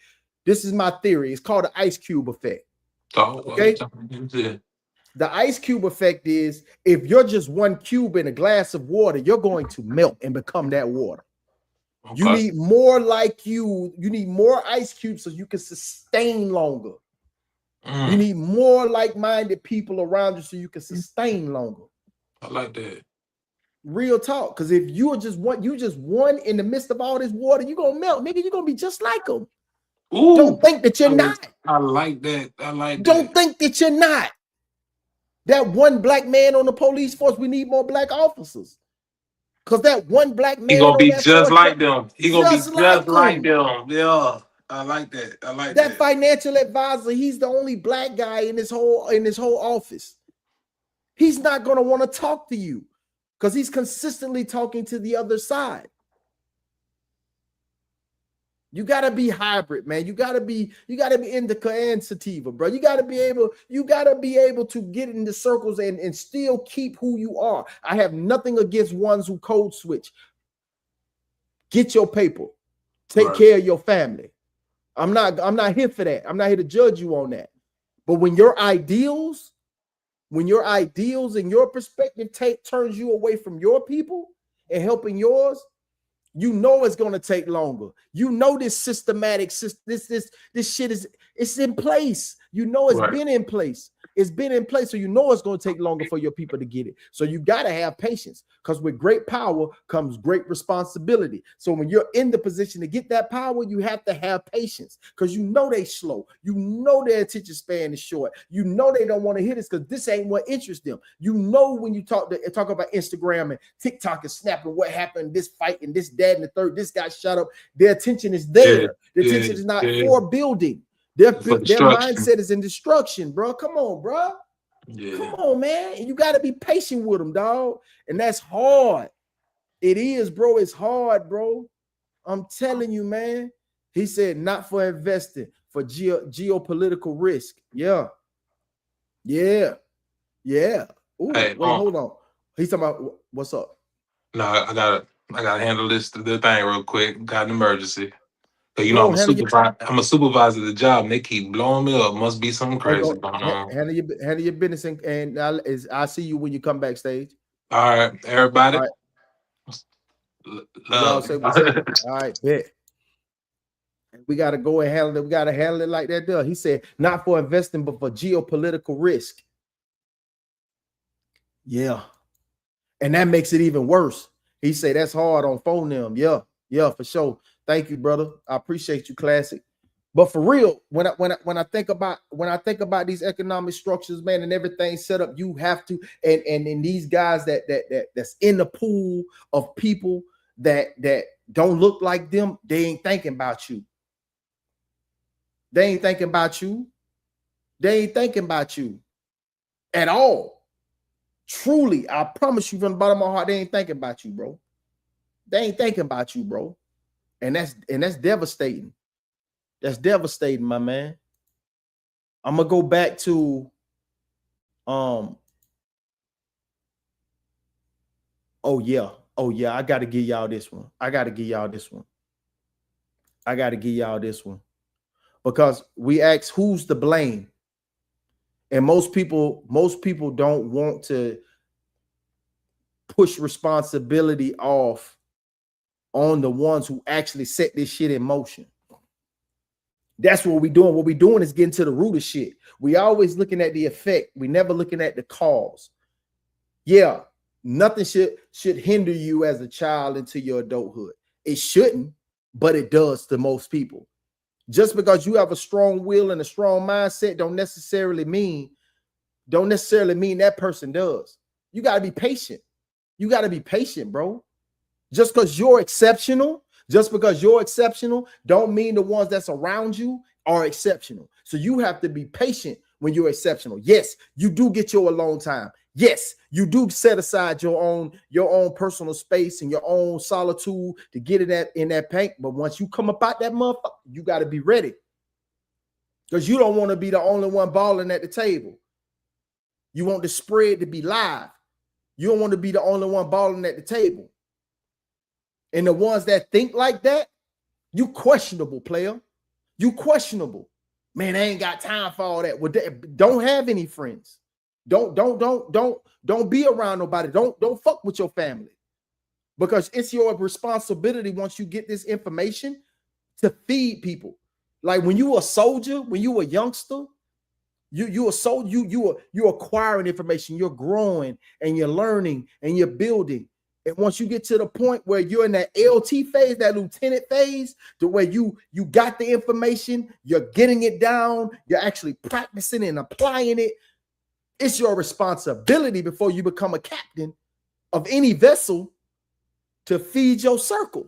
This is my theory. It's called the ice cube effect. Okay. The ice cube effect is if you're just 1 cube in a glass of water, you're going to melt and become that water. Okay. You need more like you. You need more ice cubes so you can sustain longer. You need more like-minded people around you so you can sustain longer. I like that. Real talk. Because if you just one in the midst of all this water, you're gonna melt, nigga. You're gonna be just like them. Ooh, don't think that you're not. I like that. I like don't that. think that you're not. That one black man on the police force, we need more black officers. Because that one black man He gonna be on just force, like them. He gonna be just like them. Yeah. I like that. I like that financial advisor. He's the only black guy in this whole office. He's not gonna want to talk to you because he's consistently talking to the other side. You gotta be hybrid, man. You gotta be indica and sativa, bro. You gotta be able to get into circles and still keep who you are. I have nothing against ones who code switch. Get your paper, take care of your family. I'm not here for that. I'm not here to judge you on that. But when your ideals and your perspective turns you away from your people and helping yours, you know it's going to take longer. You know this systematic this shit it's in place. You know it's been in place. It's been in place, so you know it's going to take longer for your people to get it. So you got to have patience, because with great power comes great responsibility. So when you're in the position to get that power, you have to have patience, because you know they slow. You know their attention span is short. You know they don't want to hear this because this ain't what interests them. You know when you talk about Instagram and TikTok and Snap and what happened, this fight and this, that, and the third, this got shot up, their attention is there. Their attention is not for building. Their mindset is in destruction, bro. Come on, bro. Yeah. Come on, man. And you got to be patient with them, dog. And that's hard. It is, bro. It's hard, bro. I'm telling you, man. He said, not for investing, for geopolitical risk. Yeah. Yeah. Yeah. Ooh, hey, wait, hold on. He's talking about what's up? No, I gotta handle the thing real quick. Got an emergency. So, you Bro, know, I'm a supervisor of the job, and they keep blowing me up. Must be something crazy going on. Handle your business, and I'll see you when you come backstage. All right, everybody. All right. Y'all say what's up. All right, bet. We got to go and handle it. We got to handle it like that, though. He said, not for investing, but for geopolitical risk. Yeah. And that makes it even worse. He said that's hard on phone them. Yeah, for sure. Thank you, brother. I appreciate you, Classic. But for real, when I think about these economic structures, man, and everything set up, you have to, and these guys that's in the pool of people that don't look like them, they ain't thinking about you. They ain't thinking about you. They ain't thinking about you at all. Truly, I promise you from the bottom of my heart, they ain't thinking about you, bro. They ain't thinking about you, bro. And that's devastating. That's devastating, my man. I'm gonna go back to oh yeah, I gotta give y'all this one. Because we asked who's to blame. And most people don't want to push responsibility off on the ones who actually set this shit in motion. That's what we're doing. What we're doing is getting to the root of shit. We always looking at the effect. We never looking at the cause. Yeah, nothing should hinder you as a child into your adulthood. It shouldn't, but it does to most people. Just because you have a strong will and a strong mindset don't necessarily mean that person does. You got to be patient. You got to be patient, bro. Just because you're exceptional don't mean the ones that's around you are exceptional. So you have to be patient when you're exceptional. Yes, you do get your alone time. Yes, you do set aside your own personal space and your own solitude to get in that paint. But once you come up out that motherfucker, you got to be ready, because you don't want to be the only one balling at the table. You want the spread to be live. You don't want to be the only one balling at the table. And the ones that think like that, you questionable, player. You questionable. Man, I ain't got time for all that. Well, don't have any friends. Don't be around nobody. Don't fuck with your family. because it's your responsibility once you get this information to feed people. Like when you a soldier, when you a youngster, you're acquiring information, you're growing and you're learning and you're building. And once you get to the point where you're in that LT phase, that lieutenant phase, to where you got the information, you're getting it down, you're actually practicing and applying it. It's your responsibility before you become a captain of any vessel to feed your circle.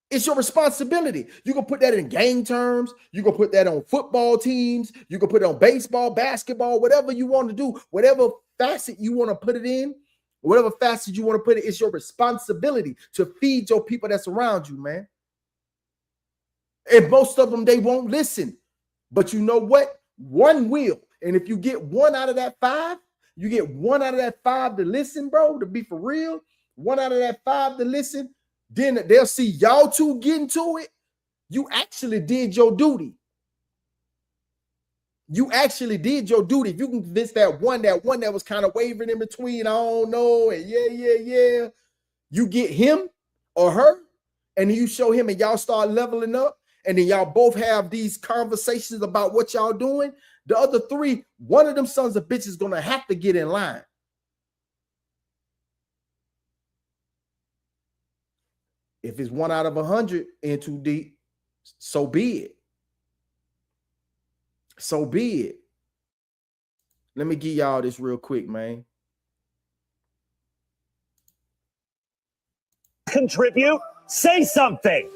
It's your responsibility. You can put that in gang terms. You can put that on football teams. You can put it on baseball, basketball, whatever you want to do, whatever facet you want to put it in, whatever facet you want to put it, it's your responsibility to feed your people that's around you, man. And most of them, they won't listen. But you know what? One will. And if you get one out of that five, you get one out of that five to listen, bro, to be for real, one out of that five to listen, then they'll see y'all two getting to it. You actually did your duty. You actually did your duty. If you can convince that one that was kind of wavering in between, I don't know, and yeah, you get him or her, and you show him, and y'all start leveling up, and then y'all both have these conversations about what y'all doing. The other three, one of them sons of bitches is gonna have to get in line. If it's 1 out of 100 in too deep, so be it. So be it. Let me give y'all this real quick, man. Contribute. Say something.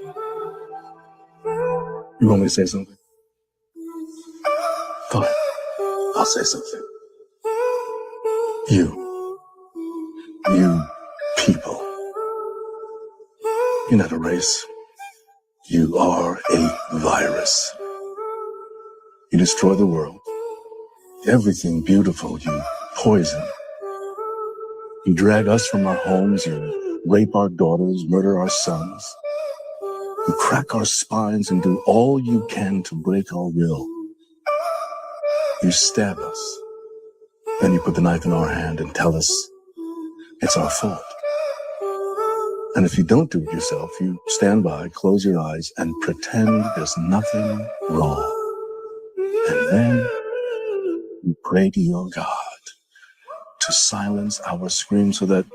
You want me to say something? Fine. I'll say something. You people. You're not a race. You are a virus. You destroy the world. Everything beautiful you poison. You drag us from our homes. You rape our daughters, murder our sons. You crack our spines and do all you can to break our will. You stab us. Then you put the knife in our hand and tell us it's our fault. And if you don't do it yourself, you stand by, close your eyes, and pretend there's nothing wrong. And then you pray to your God to silence our screams so that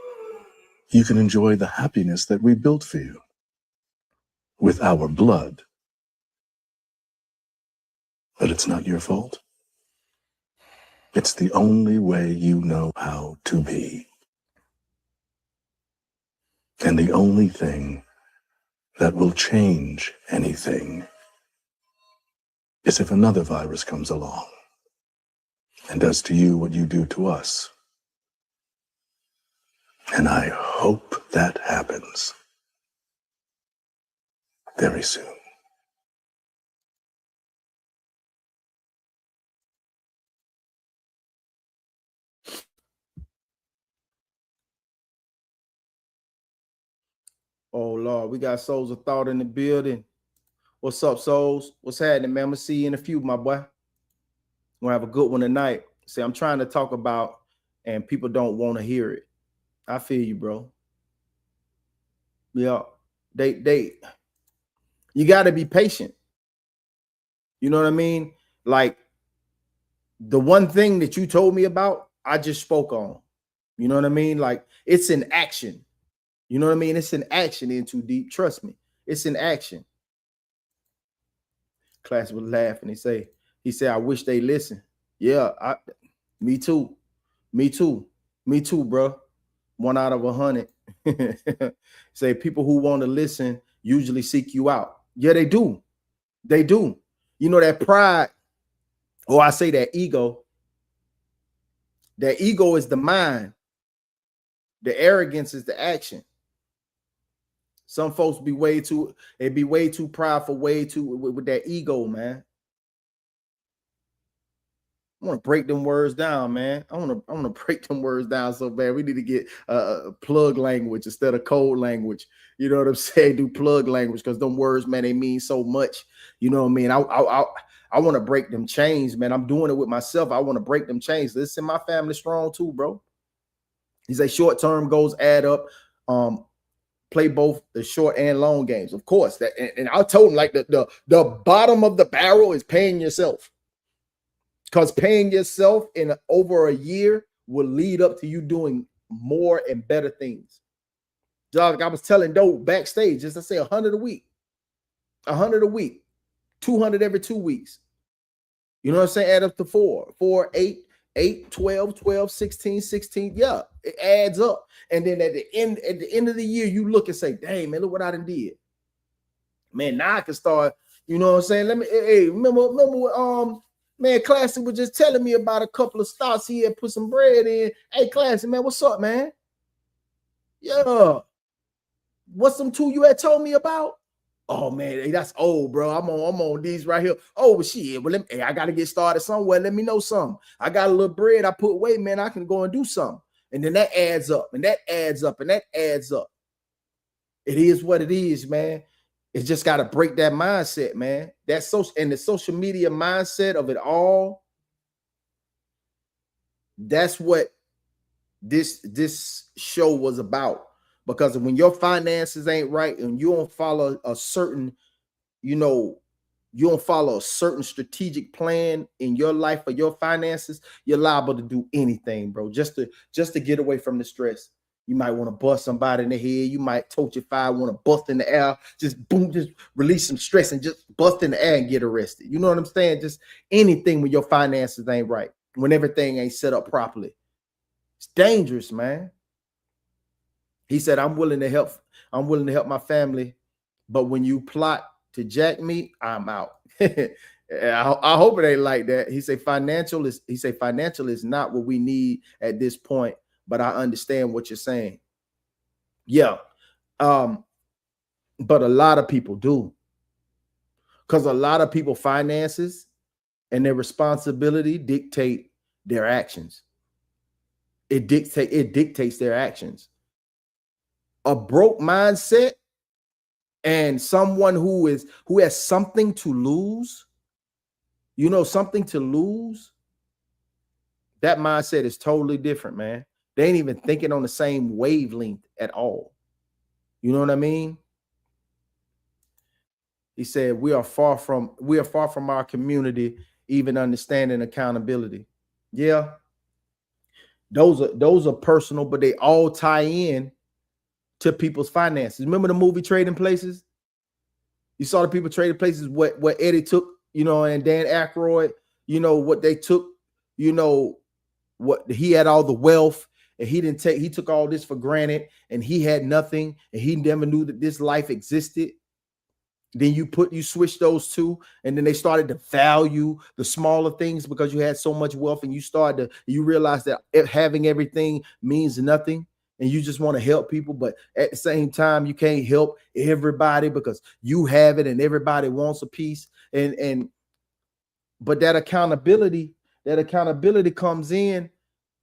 you can enjoy the happiness that we built for you with our blood. But it's not your fault. It's the only way you know how to be. And the only thing that will change anything is if another virus comes along and does to you what you do to us. And I hope that happens very soon. Oh, Lord, we got Souls of Thought in the building. What's up, Souls? What's happening, man? I'm going to see you in a few, my boy. We're going to have a good one tonight. See, I'm trying to talk about, and people don't want to hear it. I feel you, bro. Yeah, you got to be patient. You know what I mean? Like, the one thing that you told me about, I just spoke on. You know what I mean? Like, it's in action. You know what I mean? It's in action in too deep. Trust me. It's in action. Class was laughing. He said, I wish they listen. Yeah, me too. Me too, bro. 1 out of 100. Say people who want to listen usually seek you out. Yeah, they do. They do. You know, that pride, or I say that ego. That ego is the mind. The arrogance is the action. Some folks be way too prideful, with that ego, man. I want to break them words down, man. I want to break them words down so bad. We need to get a plug language instead of code language. You know what I'm saying? Do plug language, because them words, man, they mean so much. You know what I mean? I want to break them chains, man. I'm doing it with myself. I want to break them chains. Listen, my family strong too, bro. These short-term goals add up. play both the short and long games. Of course, that and I told him like the bottom of the barrel is paying yourself. Because paying yourself in over a year will lead up to you doing more and better things. Like I was telling Doe backstage, just to say 100 a week, 100 a week, 200 every 2 weeks. You know what I'm saying? Add up to 4, 8, 12, 16, 16. Yeah, it adds up. And then at the end of the year, you look and say, dang, man, look what I done did. Man, now I can start, you know what I'm saying? Let me, hey, remember man, Classy was just telling me about a couple of stocks he had put some bread in. Hey, Classy, man, what's up, man? Yeah. What's them two you had told me about? Oh man, hey, that's old, bro. I'm on these right here. Oh, but shit. Well, hey, I gotta get started somewhere. Let me know something. I got a little bread I put away, man. I can go and do something. And then that adds up, and that adds up, and that adds up. It is what it is, man. It's just got to break that mindset, man. That's social, and the social media mindset of it all. That's what this show was about. Because when your finances ain't right and you don't follow a certain, you don't follow a certain strategic plan in your life or your finances, you're liable to do anything, bro. Just to get away from the stress. You might want to bust somebody in the head. You might tote your fire, want to bust in the air, just boom, just release some stress and just bust in the air and get arrested. You know what I'm saying? Just anything when your finances ain't right, when everything ain't set up properly. It's dangerous, man. He said, I'm willing to help my family, but when you plot to jack me, I'm out. I hope it ain't like that. He said financial is not what we need at this point, but I understand what you're saying. Yeah. But a lot of people do. Because a lot of people finances and their responsibility dictate their actions. It dictates their actions. A broke mindset and someone who has something to lose, something to lose, that mindset is totally different, man. They ain't even thinking on the same wavelength at all. You know what I mean? He said, we are far from our community, even understanding accountability. Yeah. Those are personal, but they all tie in to people's finances. Remember the movie Trading Places? You saw the people trading places, what Eddie took, and Dan Aykroyd, what they took, what he had all the wealth and he took all this for granted and he had nothing and he never knew that this life existed. Then you switch those two, and then they started to value the smaller things because you had so much wealth, and you realize that having everything means nothing, and you just want to help people, but at the same time, you can't help everybody because you have it and everybody wants a piece. But that accountability comes in,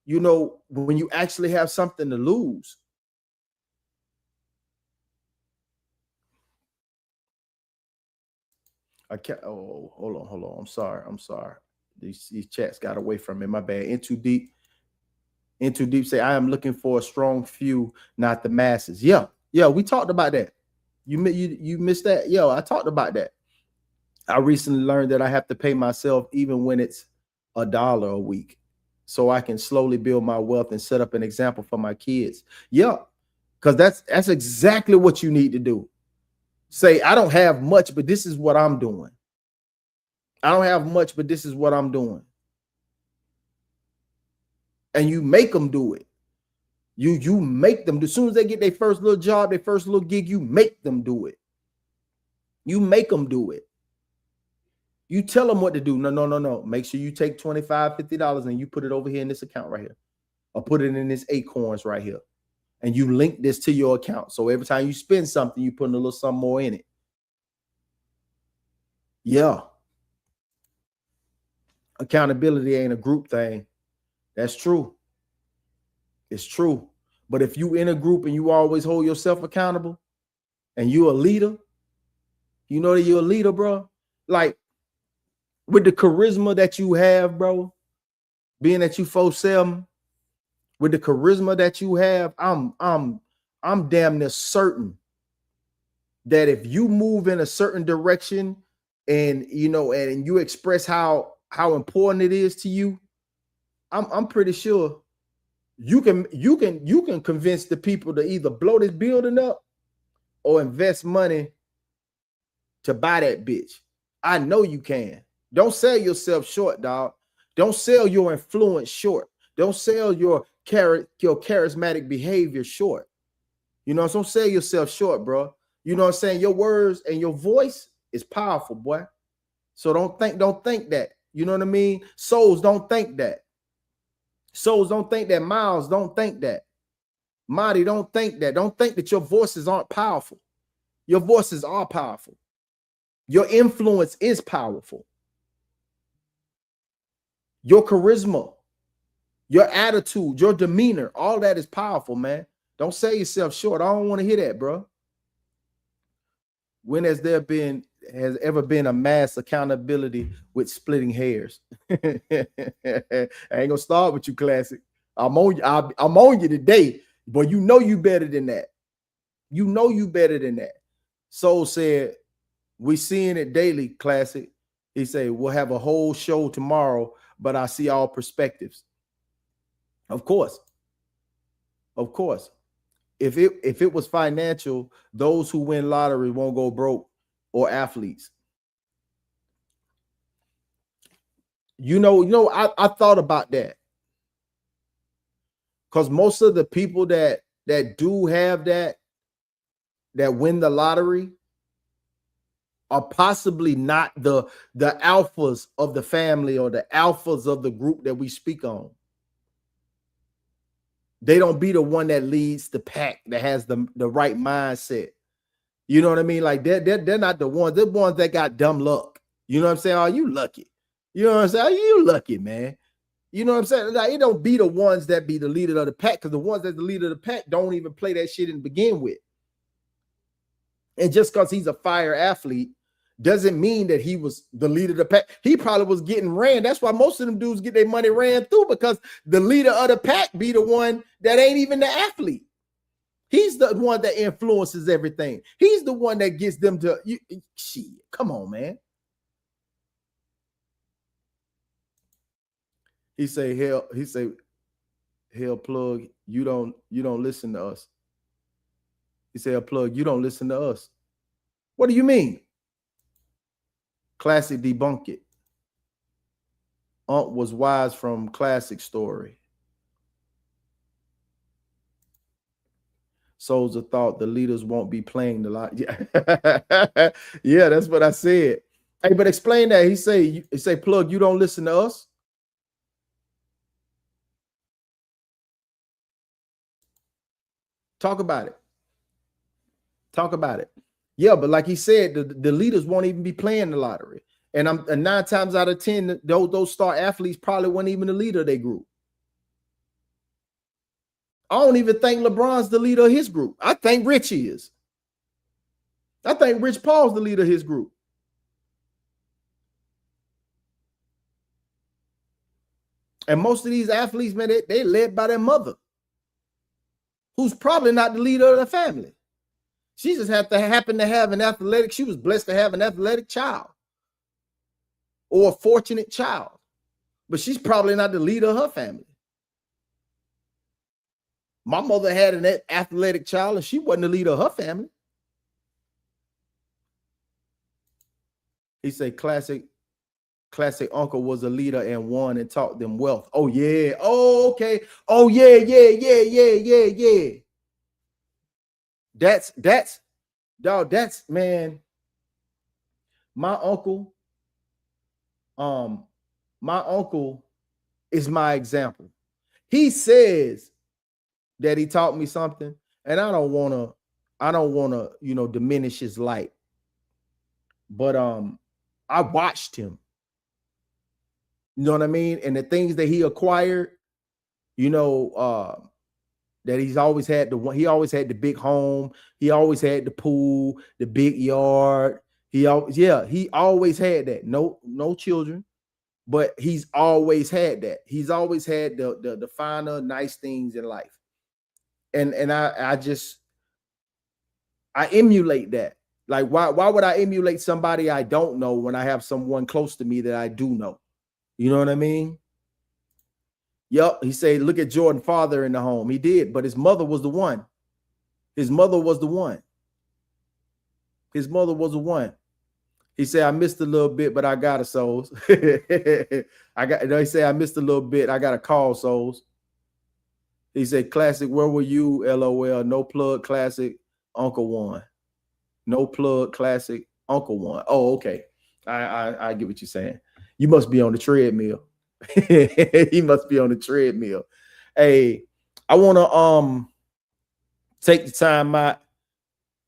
when you actually have something to lose. I can't. Oh, hold on. I'm sorry. These chats got away from me. My bad. In too deep say, I am looking for a strong few, not the masses. Yeah. We talked about that. You missed that. Yo, I talked about that. I recently learned that I have to pay myself even when it's $1 a week, so I can slowly build my wealth and set up an example for my kids. Yeah, because that's exactly what you need to do. Say, I don't have much, but this is what I'm doing. I don't have much, but this is what I'm doing. And you make them do it. You make them. As soon as they get their first little job, their first little gig, you make them do it. You make them do it. You tell them what to do. No. Make sure you take $25, $50 and you put it over here in this account right here. Or put it in this Acorns right here. And you link this to your account. So every time you spend something, you put a little something more in it. Yeah. Accountability ain't a group thing. That's true. It's true. But if you in a group and you always hold yourself accountable and you're a leader, you know that you're a leader, bro. Like with the charisma that you have, bro, being that you 4'7", with the charisma that you have, I'm damn near certain that if you move in a certain direction and and you express how important it is to you, I'm pretty sure you can convince the people to either blow this building up or invest money to buy that bitch. I know you can. Don't sell yourself short, dog. Don't sell your influence short. Don't sell your charismatic behavior short. Don't sell yourself short, bro. You know what I'm saying? Your words and your voice is powerful, boy. So don't think that. You know what I mean? Souls don't think that. Souls don't think that. Miles don't think that. Marty don't think that. Don't think that your voices aren't powerful. Your voices are powerful. Your influence is powerful. Your charisma, your attitude, your demeanor, all that is powerful, man. Don't sell yourself short. I don't want to hear that, bro. When has ever been a mass accountability with splitting hairs? I ain't gonna start with you, Classic. I'm on you today, but you know you better than that. You know you better than that. Soul said, we seeing it daily, Classic. He said, we'll have a whole show tomorrow, but I see all perspectives. Of course. Of course. If it was financial, those who win lottery won't go broke, or athletes. I thought about that. Because most of the people that do have that win the lottery are possibly not the alphas of the family or the alphas of the group that we speak on. They don't be the one that leads the pack, that has the right mindset. You know what I mean? Like they're not the ones. They're the ones that got dumb luck. You know what I'm saying? Oh, you lucky. You know what I'm saying? Oh, you lucky, man. You know what I'm saying? Like, it don't be the ones that be the leader of the pack, because the ones that's the leader of the pack don't even play that shit and begin with. And just because he's a fire athlete doesn't mean that he was the leader of the pack. He probably was getting ran. That's why most of them dudes get their money ran through, because the leader of the pack be the one that ain't even the athlete. He's the one that influences everything. He's the one that gets them to shit. Come on, man. He say, hell, Plug, you don't listen to us. He said, Plug, you don't listen to us. What do you mean? Classic debunk it. Aunt was wise from Classic story. Souls of thought, the leaders won't be playing the lot. Yeah. Yeah, that's what I said. Hey, but explain that. He say, Plug, you don't listen to us. Talk about it. Talk about it. Yeah, but like he said, the leaders won't even be playing the lottery. And 9 times out of 10, those star athletes probably weren't even the leader of their group. I don't even think LeBron's the leader of his group. I think Rich is. I think Rich Paul's the leader of his group. And most of these athletes, man, they led by their mother, who's probably not the leader of the family. She just happened to have an athletic. She was blessed to have an athletic child or a fortunate child, but she's probably not the leader of her family. My mother had an athletic child, and she wasn't the leader of her family. He said, classic uncle was a leader and won and taught them wealth. Oh, yeah. Oh, okay. Oh, yeah. That's dog. That's, man. My uncle is my example. He says that he taught me something, and I don't want to, diminish his light. But I watched him. You know what I mean? And the things that he acquired, that he's always had he always had the big home, he always had the pool, the big yard. He always had that. No children, but he's always had that. He's always had the finer, nice things in life. And I emulate that. Like, why would I emulate somebody I don't know when I have someone close to me that I do know? You know what I mean? Yep. He said, look at Jordan's father in the home. He did, but his mother was the one. His mother was the one. His mother was the one. He said, I missed a little bit, but I got a Souls. He said, I missed a little bit. I got a call, Souls. He said, classic, where were you? LOL. No plug, classic, Uncle One. No plug, classic, Uncle One. Oh, okay. I get what you're saying. You must be on the treadmill. He must be on the treadmill. Hey, I want to take the time out,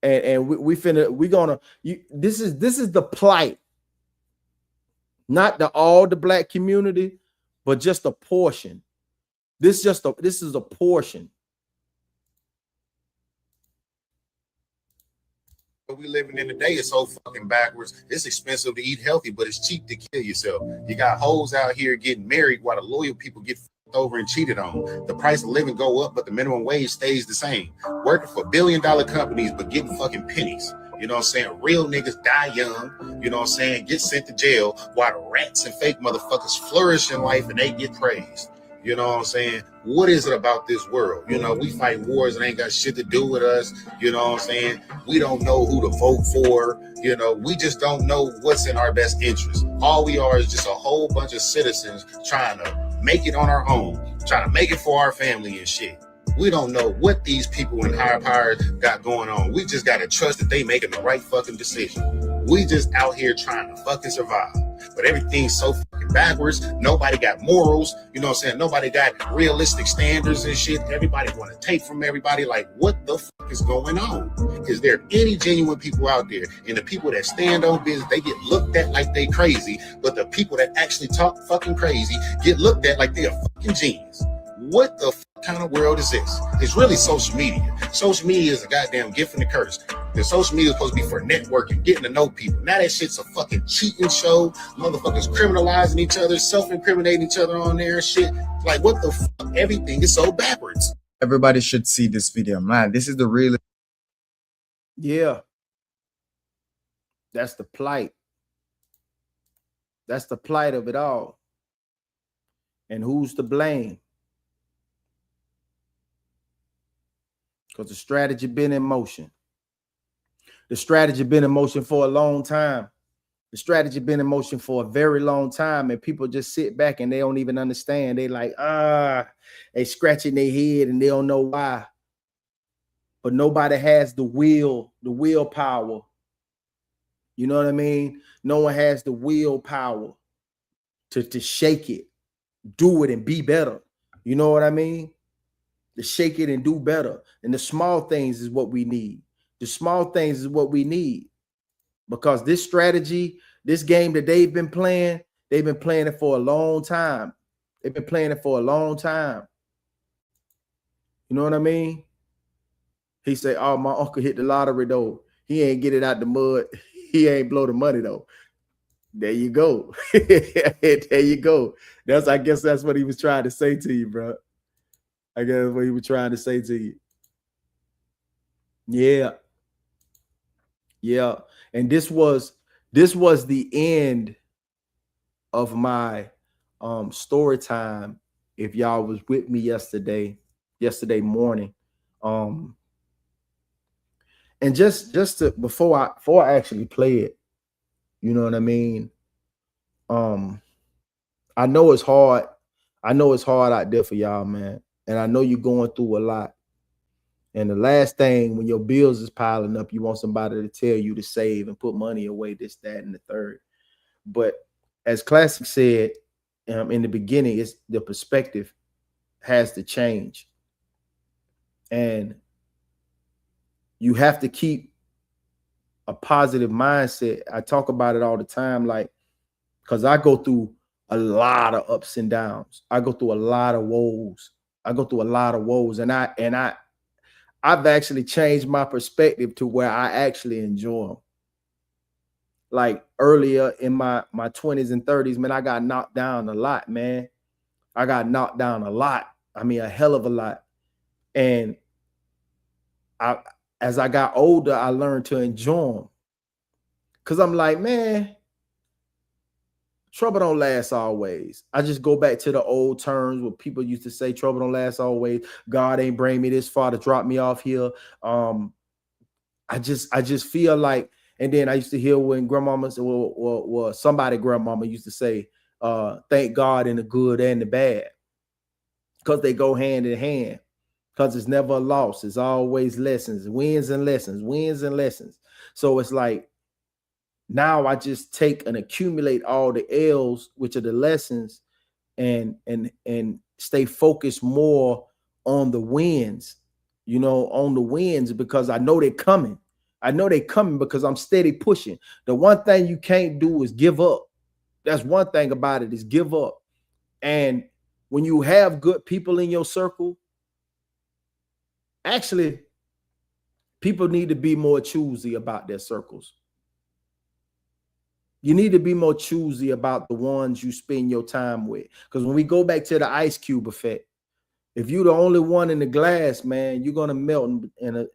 and this is the plight, not all the black community, but just a portion. This is a portion. What we living in today is so fucking backwards. It's expensive to eat healthy, but it's cheap to kill yourself. You got hoes out here getting married while the loyal people get over and cheated on. The price of living go up, but the minimum wage stays the same. Working for billion-dollar companies, but getting fucking pennies. You know what I'm saying? Real niggas die young, you know what I'm saying? Get sent to jail while the rats and fake motherfuckers flourish in life and they get praised. You know what I'm saying? What is it about this world? You know, we fight wars that ain't got shit to do with us. You know what I'm saying? We don't know who to vote for. You know, we just don't know what's in our best interest. All we are is just a whole bunch of citizens trying to make it on our own, trying to make it for our family and shit. We don't know what these people in higher power got going on. We just got to trust that they making the right fucking decision. We just out here trying to fucking survive. But everything's so fucking backwards. Nobody got morals. You know what I'm saying? Nobody got realistic standards and shit. Everybody want to take from everybody. Like, what the fuck is going on? Is there any genuine people out there? And the people that stand on business, they get looked at like they crazy. But the people that actually talk fucking crazy get looked at like they're a fucking genius. What the kind of world is this? It's really social media. Social media is a goddamn gift and a curse. The social media is supposed to be for networking, getting to know people. Now that shit's a fucking cheating show. Motherfuckers criminalizing each other, self-incriminating each other on there and shit. Like, what the fuck? Everything is so backwards. Everybody should see this video, man. This is the real. Yeah. That's the plight. That's the plight of it all. And who's to blame? Because the strategy been in motion. The strategy been in motion for a long time. The strategy been in motion for a very long time, and people just sit back and they don't even understand. They like, they scratching their head and they don't know why. But nobody has the willpower. You know what I mean? No one has the willpower to shake it, do it, and be better. You know what I mean? To shake it and do better. And the small things is what we need. The small things is what we need. Because this strategy, this game that they've been playing it for a long time. They've been playing it for a long time. You know what I mean? He said, oh, my uncle hit the lottery though. He ain't get it out the mud. He ain't blow the money though. There you go. There you go. I guess that's what he was trying to say to you, bro. I guess what he was trying to say to you. Yeah. Yeah. And this was the end of my story time. If y'all was with me yesterday morning. And just to before I actually play it, you know what I mean? I know it's hard. I know it's hard out there for y'all, man. And I know you're going through a lot. And the last thing, when your bills is piling up, you want somebody to tell you to save and put money away, this, that, and the third. But as Classic said in the beginning, it's the perspective has to change. And you have to keep a positive mindset. I talk about it all the time, like, because I go through a lot of ups and downs. I go through a lot of woes. And I've actually changed my perspective to where I actually enjoy them. Like earlier in my 20s and 30s, man, I got knocked down a lot, man. I got knocked down a lot. I mean, a hell of a lot. And as I got older, I learned to enjoy them. Because I'm like, man, trouble don't last always. I just go back to the old terms where people used to say trouble don't last always. God ain't bring me this far to drop me off here. I just feel like, and then I used to hear when grandmama, well, somebody grandmama used to say, thank God in the good and the bad, because they go hand in hand, because it's never a loss. It's always lessons, wins and lessons, wins and lessons. So it's like, now I just take and accumulate all the L's, which are the lessons, and stay focused more on the wins, on the wins, because I know they're coming. I know they're coming because I'm steady pushing. The one thing you can't do is give up. That's one thing about it, is give up. And when you have good people in your circle, actually, people need to be more choosy about their circles. You need to be more choosy about the ones you spend your time with. Because when we go back to the ice cube effect, if you're the only one in the glass, man, you're gonna melt, and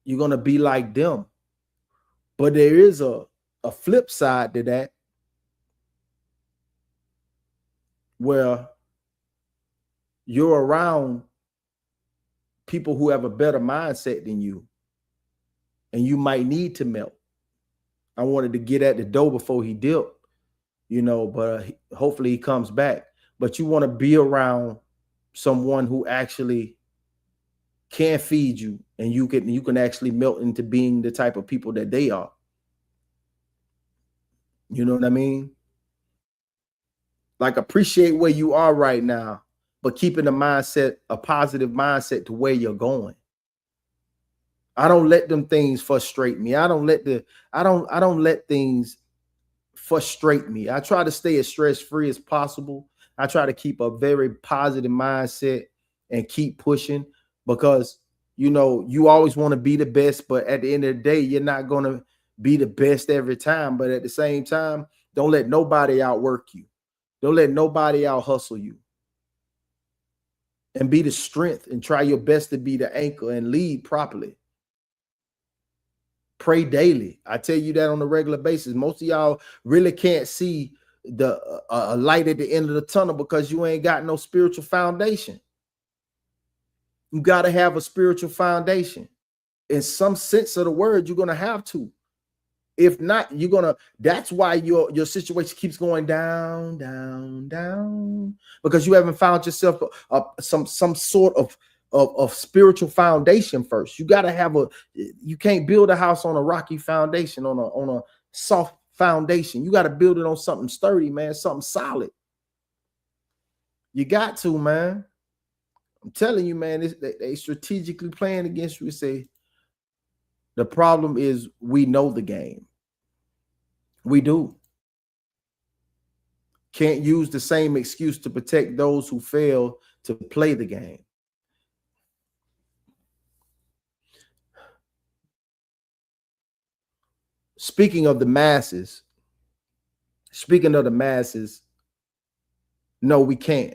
you're gonna be like them. But there is a flip side to that, where you're around people who have a better mindset than you, and you might need to melt. I wanted to get at the dough before he dipped, but hopefully he comes back. But you want to be around someone who actually can feed you, and you can actually melt into being the type of people that they are. You know what I mean? Like, appreciate where you are right now, but keeping a positive mindset to where you're going. I don't let them things frustrate me. I don't let things frustrate me. I try to stay as stress-free as possible. I try to keep a very positive mindset and keep pushing, because you always want to be the best, but at the end of the day, you're not going to be the best every time. But at the same time, don't let nobody outwork you. Don't let nobody out hustle you. And be the strength, and try your best to be the anchor and lead properly. Pray daily. I tell you that on a regular basis. Most of y'all really can't see the light at the end of the tunnel because you ain't got no spiritual foundation. You got to have a spiritual foundation. In some sense of the word, you're going to have to. If not, that's why your situation keeps going down, down, down, because you haven't found yourself some sort of spiritual foundation first. You got to have you can't build a house on a rocky foundation, on a soft foundation. You got to build it on something sturdy, man, something solid. You got to, man. I'm telling you, man, they strategically playing against you. Say, the problem is we know the game. We do. Can't use the same excuse to protect those who fail to play the game. Speaking of the masses, no, we can't.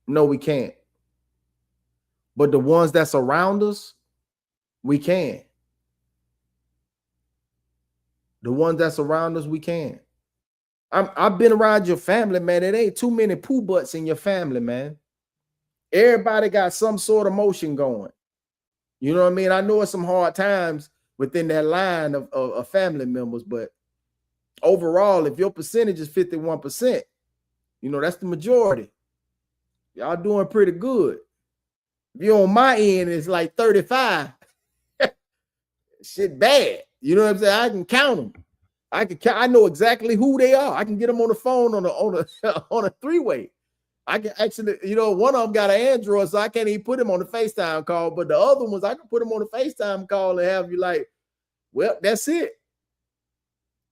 No, we can't. But the ones that's around us, we can. The ones that's around us, we can. I've been around your family, man. It ain't too many poo butts in your family, man. Everybody got some sort of motion going. You know what I mean? I know it's some hard times within that line of family members, but overall, if your percentage is 51%, that's the majority. Y'all doing pretty good. If you're on my end, it's like 35. Shit bad. You know what I'm saying? I can count them. I know exactly who they are. I can get them on the phone on a three-way. I can actually, one of them got an Android, so I can't even put him on the FaceTime call. But the other ones, I can put them on the FaceTime call and have you like, well, that's it.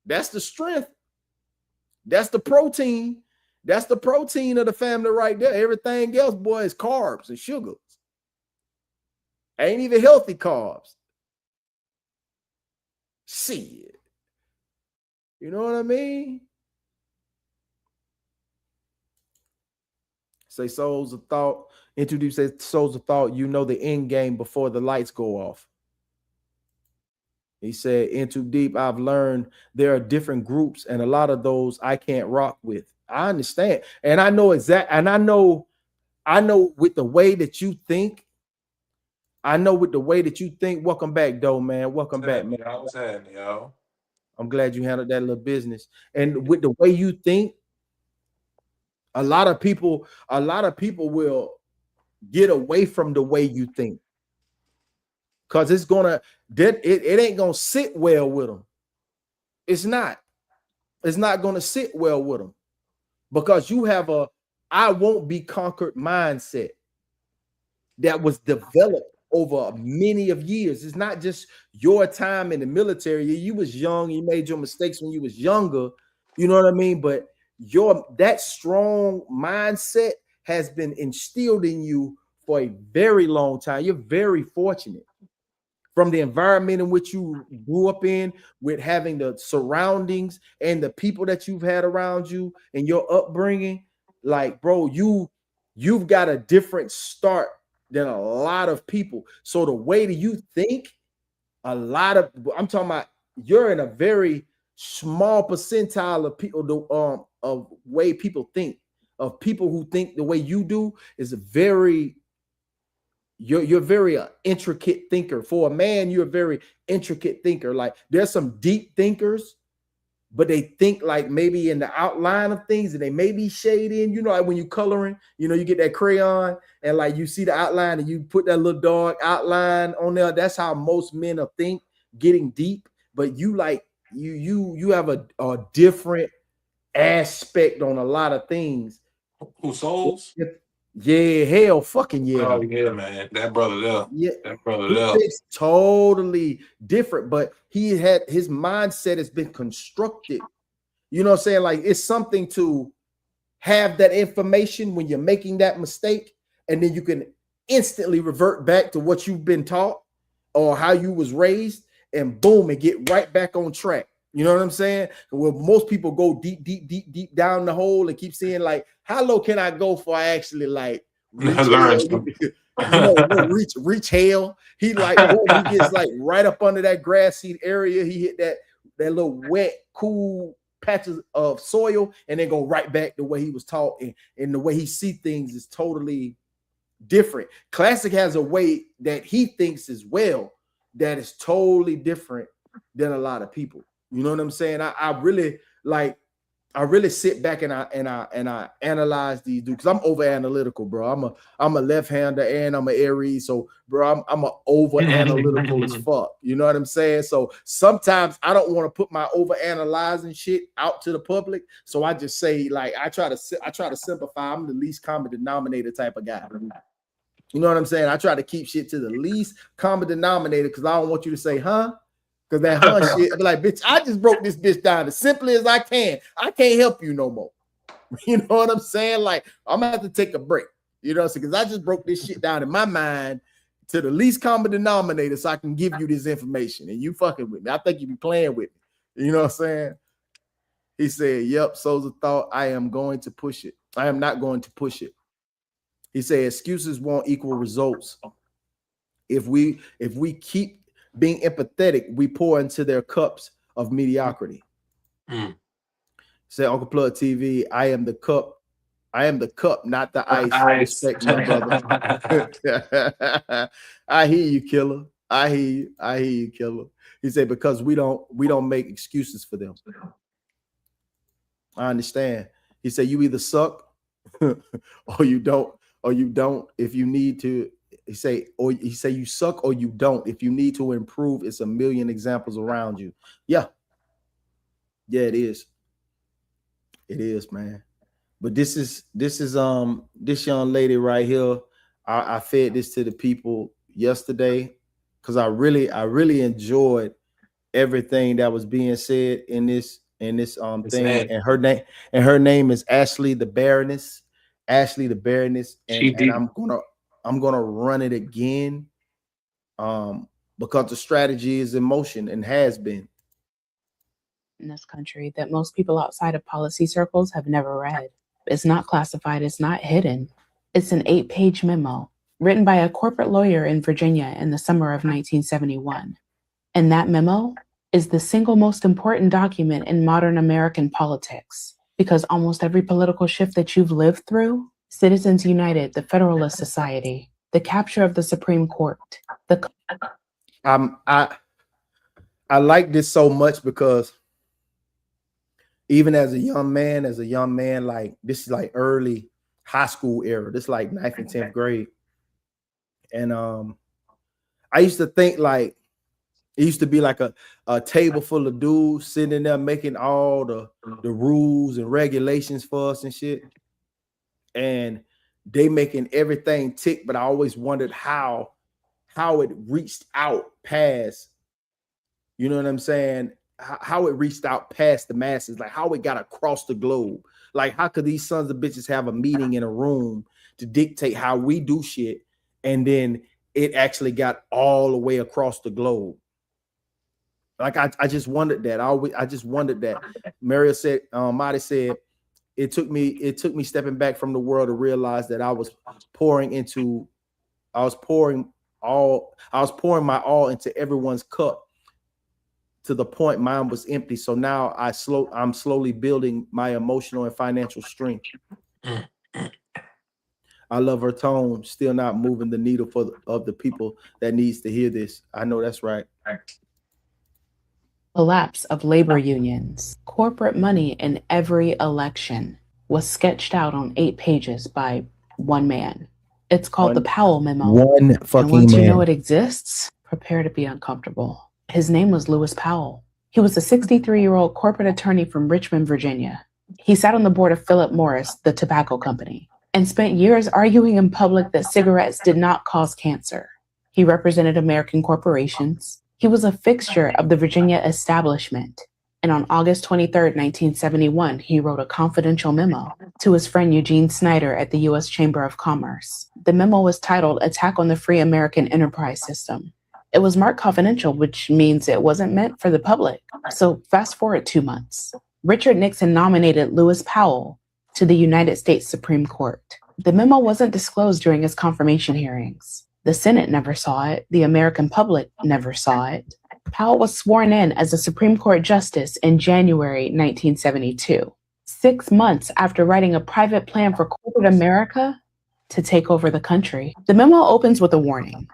That's the strength. That's the protein. That's the protein of the family right there. Everything else, boy, is carbs and sugars. Ain't even healthy carbs. Shit. You know what I mean? Say souls of thought. Introduce souls of thought. You know the end game before the lights go off. He said, in too deep, I've learned there are different groups, and a lot of those I can't rock with. I understand. And I know and I know with the way that you think, welcome back, though, man. Welcome back, man. What's happening, y'all? I'm glad you handled that little business. And with the way you think, a lot of people will get away from the way you think. Because it ain't gonna sit well with them. It's not gonna sit well with them because you have a I won't be conquered mindset that was developed over many of years. It's not just your time in the military. You was young, you made your mistakes when you was younger, you know what I mean? But that strong mindset has been instilled in you for a very long time. You're very fortunate. From the environment in which you grew up in, with having the surroundings and the people that you've had around you and your upbringing, like, bro, you've got a different start than a lot of people. So the way that you think, I'm talking about, you're in a very small percentile of people, of way people think, of people who think the way you do is you're very intricate thinker. For a man, you're a very intricate thinker. Like, there's some deep thinkers, but they think like maybe in the outline of things, and they may be shading, you know, like when you're coloring, you know, you get that crayon and like you see the outline and you put that little dark outline on there. That's how most men will think, getting deep. But you like you have a different aspect on a lot of things. Who souls? Yeah, hell fucking yeah. Oh yeah, man. That brother there. Yeah, that brother there. It's totally different, but his mindset has been constructed. You know what I'm saying? Like, it's something to have that information when you're making that mistake, and then you can instantly revert back to what you've been taught or how you was raised, and boom, and get right back on track. You know what I'm saying? Well, most people go deep down the hole and keep saying, like, how low can I go before I actually like reach reach hell? He like, boom, he gets like right up under that grass seed area. He hit that little wet, cool patches of soil, and then go right back the way he was taught, and the way he see things is totally different. Classic has a way that he thinks as well that is totally different than a lot of people. You know what I'm saying? I really sit back and I analyze these dudes, because I'm over analytical, bro. I'm a left-hander and I'm an Aries, so bro, I'm a over analytical as fuck. You know what I'm saying? So sometimes I don't want to put my over analyzing shit out to the public, so I just say, like, I try to simplify. I'm the least common denominator type of guy. You know what I'm saying? I try to keep shit to the least common denominator, because I don't want you to say, huh? Because that shit, I'd be like, bitch, I just broke this bitch down as simply as I can. I can't help you no more. You know what I'm saying? Like, I'm gonna have to take a break. You know what I'm saying? Because I just broke this shit down in my mind to the least common denominator, so I can give you this information. And you fucking with me. I think you be playing with me. You know what I'm saying? He said, yep, so's a thought. I am going to push it. I am not going to push it. He said, excuses won't equal results. If we keep being empathetic, we pour into their cups of mediocrity. Say, Uncle Plugg TV, I am the cup, not the ice. Respect, my brother. I hear you, killer. I hear you, killer. He said, because we don't make excuses for them. I understand. He said, you either suck or you don't. If you need to, he say you suck or you don't. If you need to improve, it's a million examples around you. Yeah, it is. It is, man. But this young lady right here. I fed this to the people yesterday because I really enjoyed everything that was being said in this thing. And her name is Ashley the Baroness. And I'm gonna run it again because the strategy is in motion and has been in this country that most people outside of policy circles have never read. It's not classified, it's not hidden. It's an 8-page memo written by a corporate lawyer in Virginia in the summer of 1971. And that memo is the single most important document in modern American politics, because almost every political shift that you've lived through, Citizens United, the Federalist Society, the capture of the Supreme Court, I like this so much because even as a young man, like this is like early high school era. This is like 9th and 10th grade. And I used to think like it used to be like a table full of dudes sitting in there making all the rules and regulations for us and shit. And they making everything tick, but I always wondered how it reached out past, you know what I'm saying? How it reached out past the masses, like how it got across the globe. Like, how could these sons of bitches have a meeting in a room to dictate how we do shit, and then it actually got all the way across the globe? Like, I just wondered that. I just wondered that. Mario said, Marty said, it took me stepping back from the world to realize that I was pouring my all into everyone's cup, to the point mine was empty. So now I'm slowly building my emotional and financial strength. I love her tone, still not moving the needle of the people that needs to hear this. I know that's right. collapse of labor unions, corporate money in every election was sketched out on 8 pages by one man. It's called the Powell Memo. One fucking and once man. you know it exists, prepare to be uncomfortable. His name was Lewis Powell. He was a 63-year-old corporate attorney from Richmond, Virginia. He sat on the board of Philip Morris, the tobacco company, and spent years arguing in public that cigarettes did not cause cancer. He represented American corporations. He was a fixture of the Virginia establishment. And on August 23, 1971, he wrote a confidential memo to his friend Eugene Snyder at the U.S. Chamber of Commerce. The memo was titled Attack on the Free American Enterprise System. It was marked confidential, which means it wasn't meant for the public. So fast forward 2 months. Richard Nixon nominated Lewis Powell to the United States Supreme Court. The memo wasn't disclosed during his confirmation hearings. The Senate never saw it. The American public never saw it. Powell was sworn in as a Supreme Court justice in January 1972, 6 months after writing a private plan for corporate America to take over the country. The memo opens with a warning,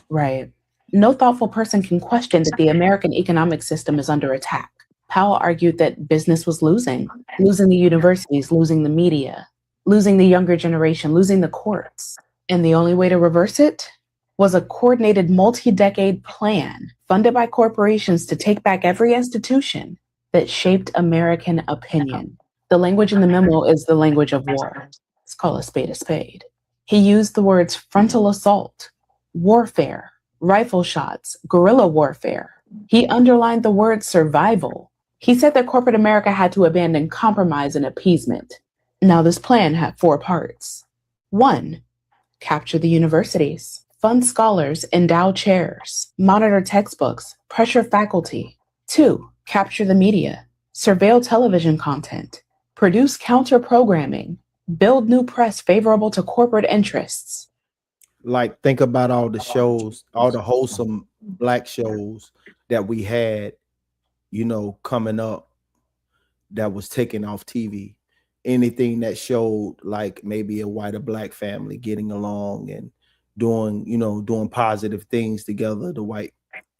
right? No thoughtful person can question that the American economic system is under attack. Powell argued that business was losing the universities, losing the media, losing the younger generation, losing the courts. And the only way to reverse it was a coordinated multi-decade plan funded by corporations to take back every institution that shaped American opinion. The language in the memo is the language of war. Let's call a spade a spade. He used the words frontal assault, warfare, rifle shots, guerrilla warfare. He underlined the word survival. He said that corporate America had to abandon compromise and appeasement. Now, this plan had 4 parts. 1, capture the universities, fund scholars, endow chairs, monitor textbooks, pressure faculty. 2, capture the media, surveil television content, produce counter-programming, build new press favorable to corporate interests. Like, think about all the shows, all the wholesome black shows that we had, you know, coming up that was taken off TV. Anything that showed like maybe a white or black family getting along and doing positive things together, the white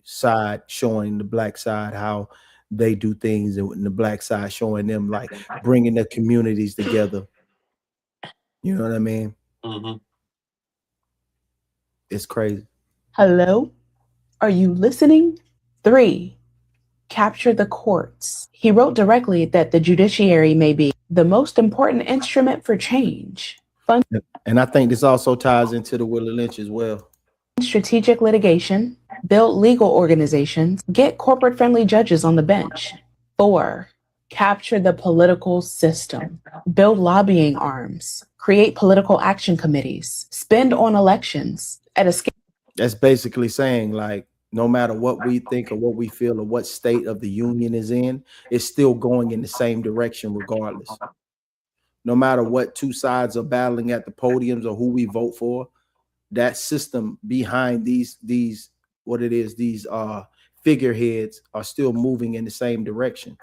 side showing the black side how they do things, and the black side showing them like bringing the communities together. You know what I mean? Mm-hmm. It's crazy. Hello? Are you listening? 3, capture the courts. He wrote directly that the judiciary may be the most important instrument for change. And I think this also ties into the Willie Lynch as well. Strategic litigation, build legal organizations, get corporate-friendly judges on the bench. 4, capture the political system, build lobbying arms, create political action committees, spend on elections at a scale. That's basically saying, like, no matter what we think or what we feel or what state of the union is in, it's still going in the same direction regardless. No matter what 2 sides are battling at the podiums or who we vote for, that system behind these figureheads are still moving in the same direction.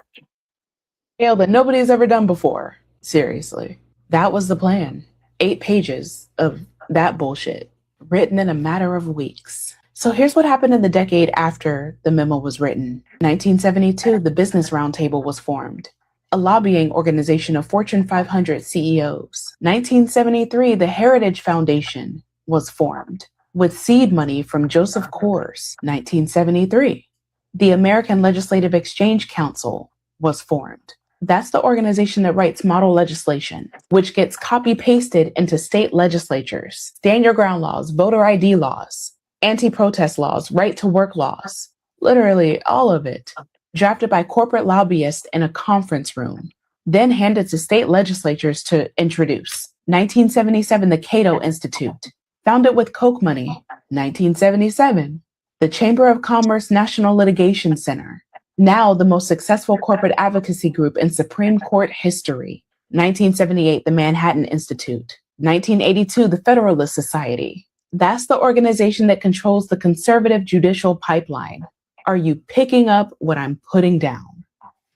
That nobody's ever done before. Seriously. That was the plan. 8 pages of that bullshit written in a matter of weeks. So here's what happened in the decade after the memo was written. 1972, the Business Roundtable was formed, a lobbying organization of Fortune 500 CEOs. 1973, the Heritage Foundation was formed with seed money from Joseph Coors. 1973, the American Legislative Exchange Council was formed. That's the organization that writes model legislation, which gets copy-pasted into state legislatures, stand your ground laws, voter ID laws, anti-protest laws, right-to-work laws, literally all of it, drafted by corporate lobbyists in a conference room, then handed to state legislatures to introduce. 1977, the Cato Institute, founded with Koch money. 1977, the Chamber of Commerce National Litigation Center, now the most successful corporate advocacy group in Supreme Court history. 1978, the Manhattan Institute. 1982, the Federalist Society. That's the organization that controls the conservative judicial pipeline. Are you picking up what I'm putting down?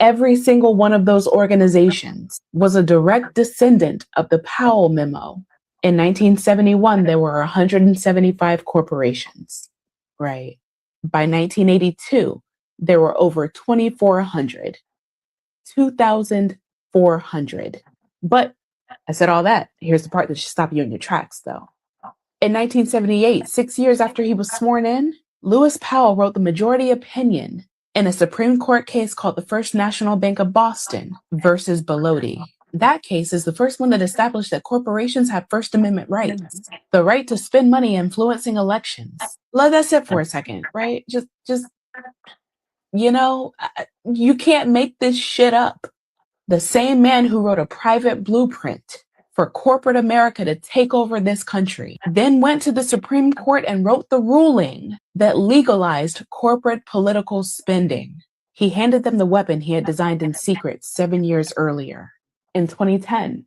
Every single one of those organizations was a direct descendant of the Powell memo. In 1971, there were 175 corporations, right? By 1982, there were over 2,400, 2,400. But I said all that. Here's the part that should stop you in your tracks, though. In 1978, 6 years after he was sworn in, Lewis Powell wrote the majority opinion in a Supreme Court case called the First National Bank of Boston versus Bellotti. That case is the first one that established that corporations have First Amendment rights, the right to spend money influencing elections. Let that sit for a second, right? Just you can't make this shit up. The same man who wrote a private blueprint for corporate America to take over this country then went to the Supreme Court and wrote the ruling that legalized corporate political spending. He handed them the weapon he had designed in secret 7 years earlier. In 2010,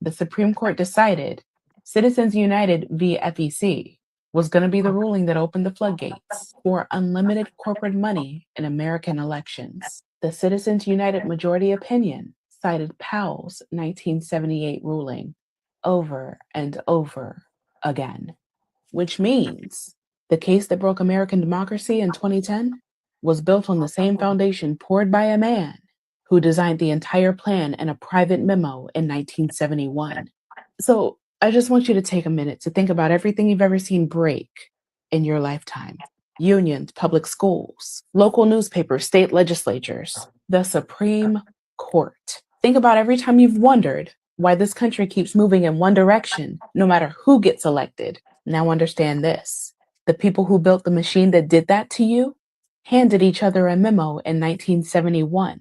the Supreme Court decided Citizens United v. FEC was going to be the ruling that opened the floodgates for unlimited corporate money in American elections. The Citizens United majority opinion cited Powell's 1978 ruling over and over again, which means the case that broke American democracy in 2010 was built on the same foundation poured by a man who designed the entire plan in a private memo in 1971. So I just want you to take a minute to think about everything you've ever seen break in your lifetime. Unions, public schools, local newspapers, state legislatures, the Supreme Court. Think about every time you've wondered why this country keeps moving in one direction, no matter who gets elected. Now understand this. The people who built the machine that did that to you handed each other a memo in 1971.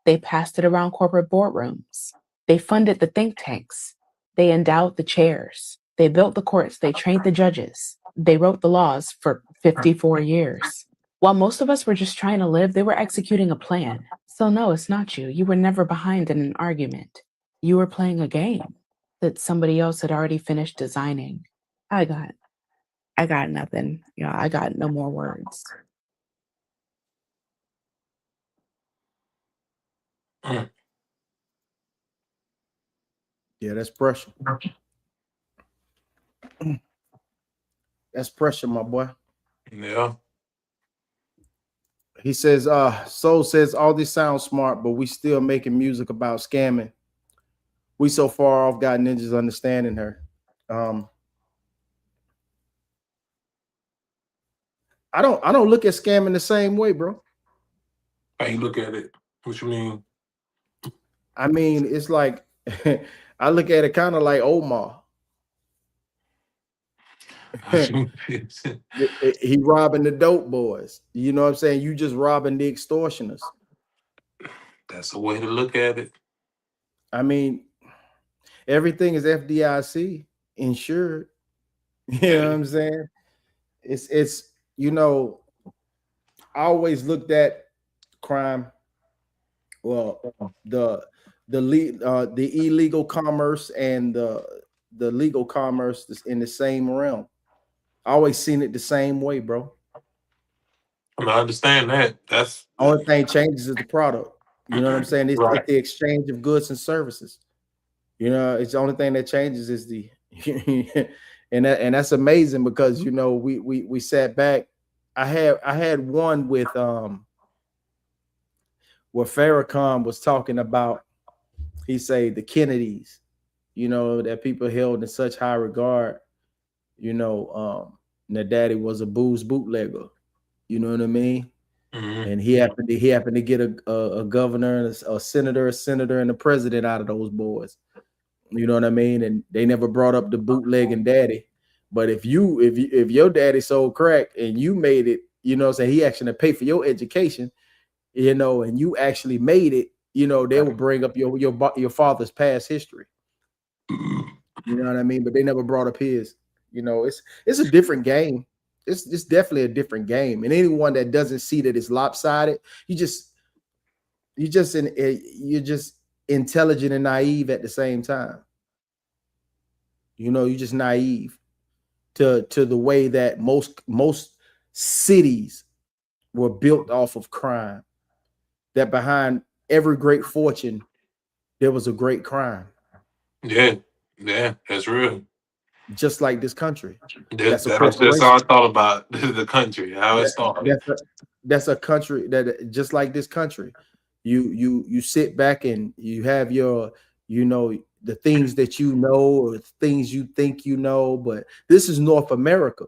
They passed it around corporate boardrooms. They funded the think tanks. They endowed the chairs. They built the courts. They trained the judges. They wrote the laws for 54 years. While most of us were just trying to live, they were executing a plan. So no, it's not you. You were never behind in an argument. You were playing a game that somebody else had already finished designing. I got nothing. I got no more words. Yeah, that's pressure. That's pressure, my boy. Yeah. He says, Soul says, all this sounds smart, but we still making music about scamming. We so far off got ninjas understanding her. I don't look at scamming the same way, bro. How you look at it? What you mean? I mean, it's like I look at it kind of like Omar. He robbing the dope boys. You know what I'm saying? You just robbing the extortioners. That's a way to look at it. I mean, everything is FDIC insured. You know what I'm saying? It's I always looked at crime. Well, the illegal commerce and the legal commerce is in the same realm. I always seen it the same way, bro. I understand that. That's only thing changes is the product. You know what I'm saying? It's, right. it's the exchange of goods and services. You know, it's the only thing that changes is the and that's amazing because you know we sat back. I had one with where Farrakhan was talking about. He say the Kennedys, you know, that people held in such high regard. You know, their daddy was a booze bootlegger. You know what I mean? Mm-hmm. And he happened to get a governor, a senator, and a president out of those boys. You know what I mean? And they never brought up the bootlegging daddy. But if your daddy sold crack and you made it, you know, say he actually paid for your education, you know, and you actually made it, you know, they will bring up your father's past history. You know what I mean? But they never brought up his. You know, it's a different game. It's definitely a different game. And anyone that doesn't see that it's lopsided, you're just intelligent and naive at the same time. You know, you're just naive to the way that most cities were built off of crime. That behind every great fortune, there was a great crime. Yeah, that's real. Just like this country. That's a all corporation. I thought about the country, how it started. That's a country that just like this country. You sit back and you have your, you know, the things that you know or things you think you know, but this is North America.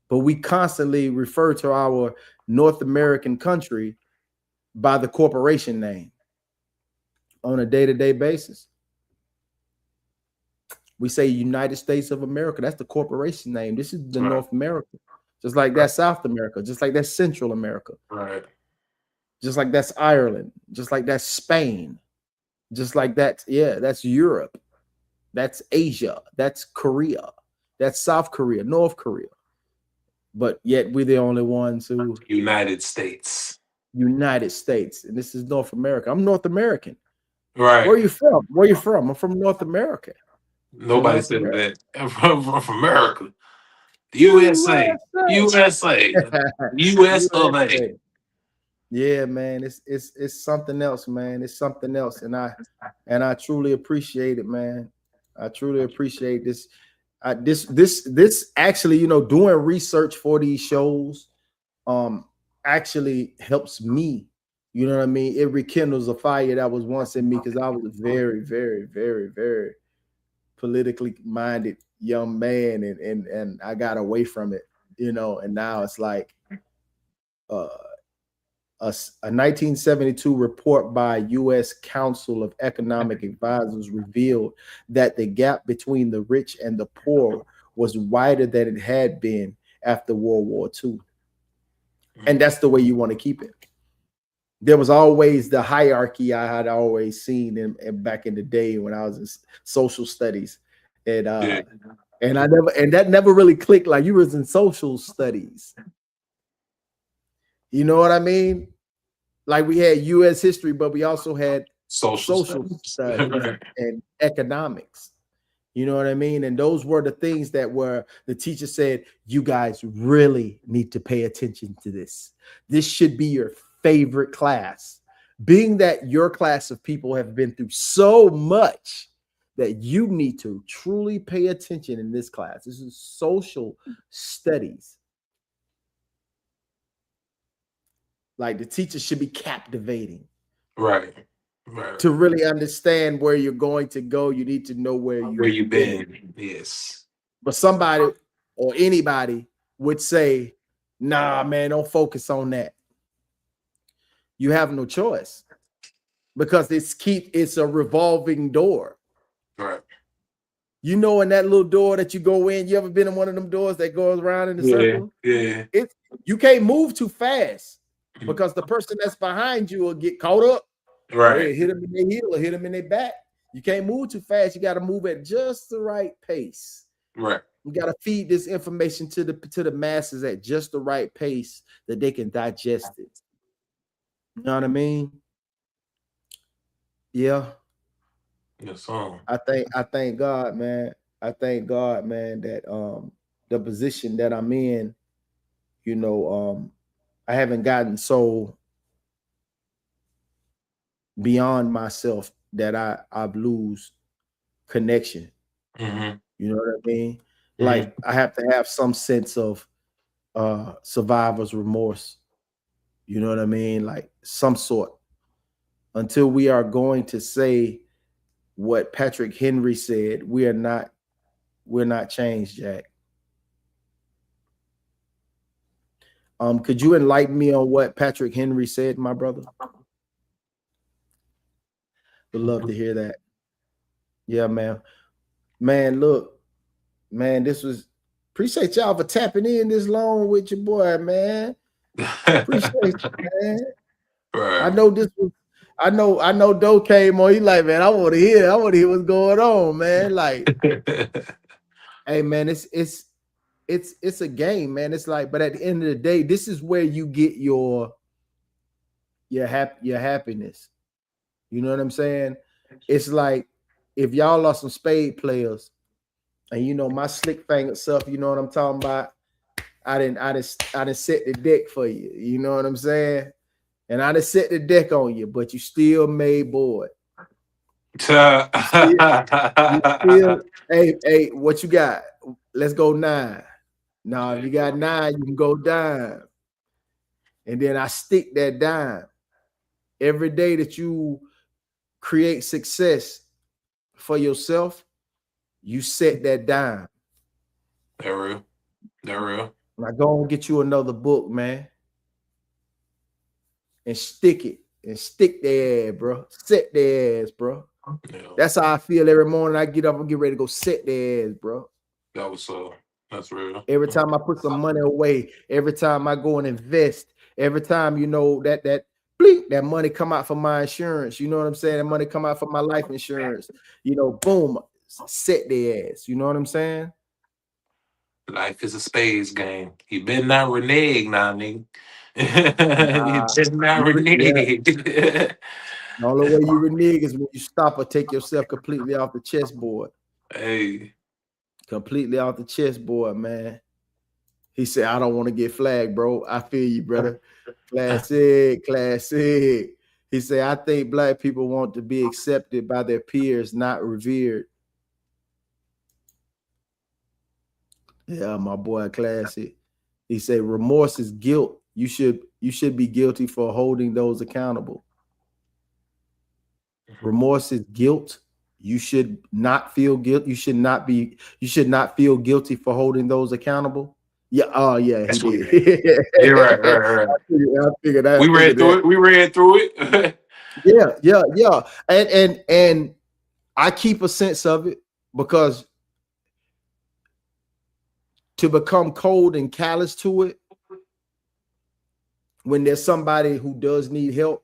But we constantly refer to our North American country by the corporation name on a day-to-day basis. We say United States of America. That's the corporation name. This is the North America. Just like that's South America. Just like that's Central America. Right. Just like that's Ireland. Just like that's Spain. Just like that, yeah, that's Europe. That's Asia. That's Korea. That's South Korea, North Korea. But yet we're the only ones who United States. United States. And this is North America. I'm North American. Right. Where are you from? Where are you from? I'm from North America. Nobody said that. I'm from America. USA. USA. US of A. Yeah, man. It's something else, man. It's something else. And I truly appreciate it, man. I truly appreciate this. This actually, you know, doing research for these shows actually helps me. You know what I mean? It rekindles a fire that was once in me because I was a very, very, very, very politically minded young man, and I got away from it, you know, and now it's like a 1972 report by U.S. Council of Economic Advisors revealed that the gap between the rich and the poor was wider than it had been after World War II. And that's the way you want to keep it. There was always the hierarchy I had always seen in back in the day when I was in social studies. And that never really clicked like you was in social studies. You know what I mean? Like we had U.S. history, but we also had social studies and economics. You know what I mean? And those were the things that were the teacher said, you guys really need to pay attention to this. This should be your favorite class. Being that your class of people have been through so much that you need to truly pay attention in this class. This is social studies. Like the teacher should be captivating. Right. To really understand where you're going to go, you need to know where you've been. Yes. But somebody or anybody would say, nah, man, don't focus on that. You have no choice because it's a revolving door. Right. You know, in that little door that you go in, you ever been in one of them doors that goes around in the circle? Yeah. You can't move too fast because the person that's behind you will get caught up. Right. Hit them in their heel or hit them in their back. You can't move too fast. You got to move at just the right pace. Right. You got to feed this information to the masses at just the right pace that they can digest it. You know what I mean? Yeah. Yes, I thank God, man. I thank God, man, that the position that I'm in, you know, gotten so beyond myself that I've lose connection. Mm-hmm. You know what I mean? Like I have to have some sense of survivor's remorse. You know what I mean? Like some sort. Until we are going to say what Patrick Henry said, we're not changed, Jack. Could you enlighten me on what Patrick Henry said, my brother? Would love to hear that. Yeah, man. Man, look, man, this was appreciate y'all for tapping in this long with your boy, man. Appreciate you, man. Right. I know this was. I know Doe came on. He like, man, I want to hear what's going on, man. Like, hey, man, it's a game, man. It's like, but at the end of the day, this is where you get your happiness. You know what I'm saying? It's like if y'all are some spade players, and you know my slick fingered stuff. You know what I'm talking about? I didn't set the deck for you. You know what I'm saying? And I done set the deck on you, but you still made board. you still, hey, what you got? Let's go 9. Now, if you got 9, you can go dime. And then I stick that dime. Every day that you create success for yourself, you set that dime. They're real. Now go and get you another book, man. And stick it. And stick their ass, bro. Set their ass, bro. Yeah. That's how I feel every morning. I get up and get ready to go set their ass, bro. That was that's real. Every time I put some money away, every time I go and invest, every time you know that bleep, that money come out for my insurance. You know what I'm saying? That money come out for my life insurance. You know, boom, set their ass. You know what I'm saying? Life is a spades game. You better not renege now, nigga. You better not renege. The only way you renege is when you stop or take yourself completely off the chessboard. Hey. Completely off the chessboard, man. He said, I don't want to get flagged, bro. I feel you, brother. Classic. He said, I think black people want to be accepted by their peers, not revered. Yeah, my boy, classic. He said, remorse is guilt. You should be guilty for holding those accountable. Remorse is guilt. You should not feel guilt. You should not feel guilty for holding those accountable. Yeah. Oh, yeah. That's he did. You're right. I figured that. We read through it. Yeah. And I keep a sense of it because to become cold and callous to it when there's somebody who does need help,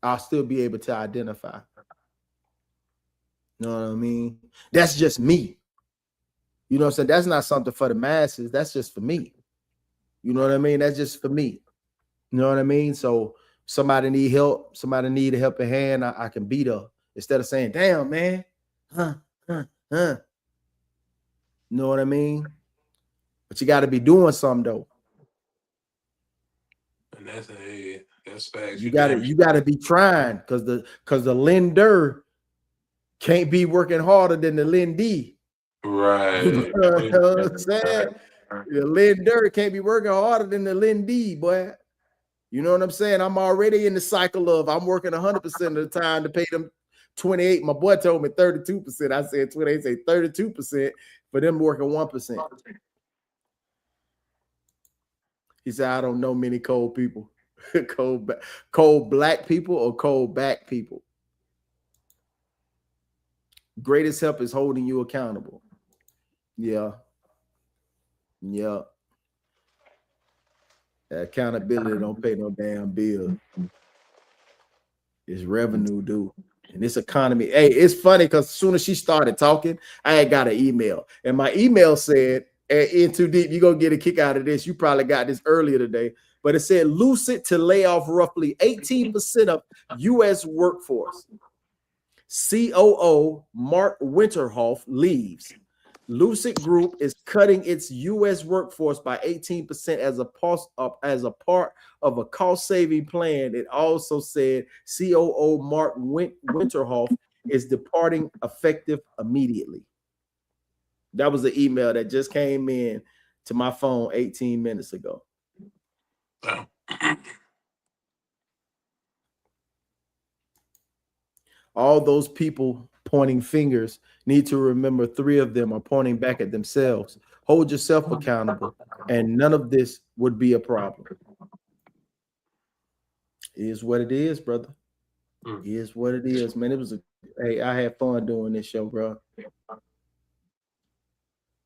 I'll still be able to identify. You know what I mean? That's just me. You know what I'm saying? That's not something for the masses. That's just for me. You know what I mean? That's just for me. You know what I mean? So somebody need help. Somebody need a helping hand. I can beat up instead of saying, damn, man. You know what I mean? But you got to be doing something, though. And that's facts. You got to be trying because the lender can't be working harder than the lendee. Right. You know what I'm saying? The lender can't be working harder than the lendee, boy. You know what I'm saying? I'm already in the cycle of I'm working 100% of the time to pay them 28. My boy told me 32%. I said 28, say 32% for them working 1%. He said, I don't know many cold people. cold black people or cold back people. Greatest help is holding you accountable. Yeah. Accountability don't pay no damn bill. It's revenue, dude. And this economy. Hey, it's funny because as soon as she started talking, I had got an email. And my email said, in too deep, you're going to get a kick out of this. You probably got this earlier today. But it said, Lucid to lay off roughly 18% of U.S. workforce. COO Mark Winterhoff leaves. Lucid Group is cutting its U.S. workforce by 18% as a part of a cost-saving plan. It also said COO Mark Winterhoff is departing effective immediately. That was an email that just came in to my phone 18 minutes ago. All those people pointing fingers need to remember 3 of them are pointing back at themselves. Hold yourself accountable, and none of this would be a problem. It is what it is, brother. It is what it is, man. It was hey, I had fun doing this show, bro.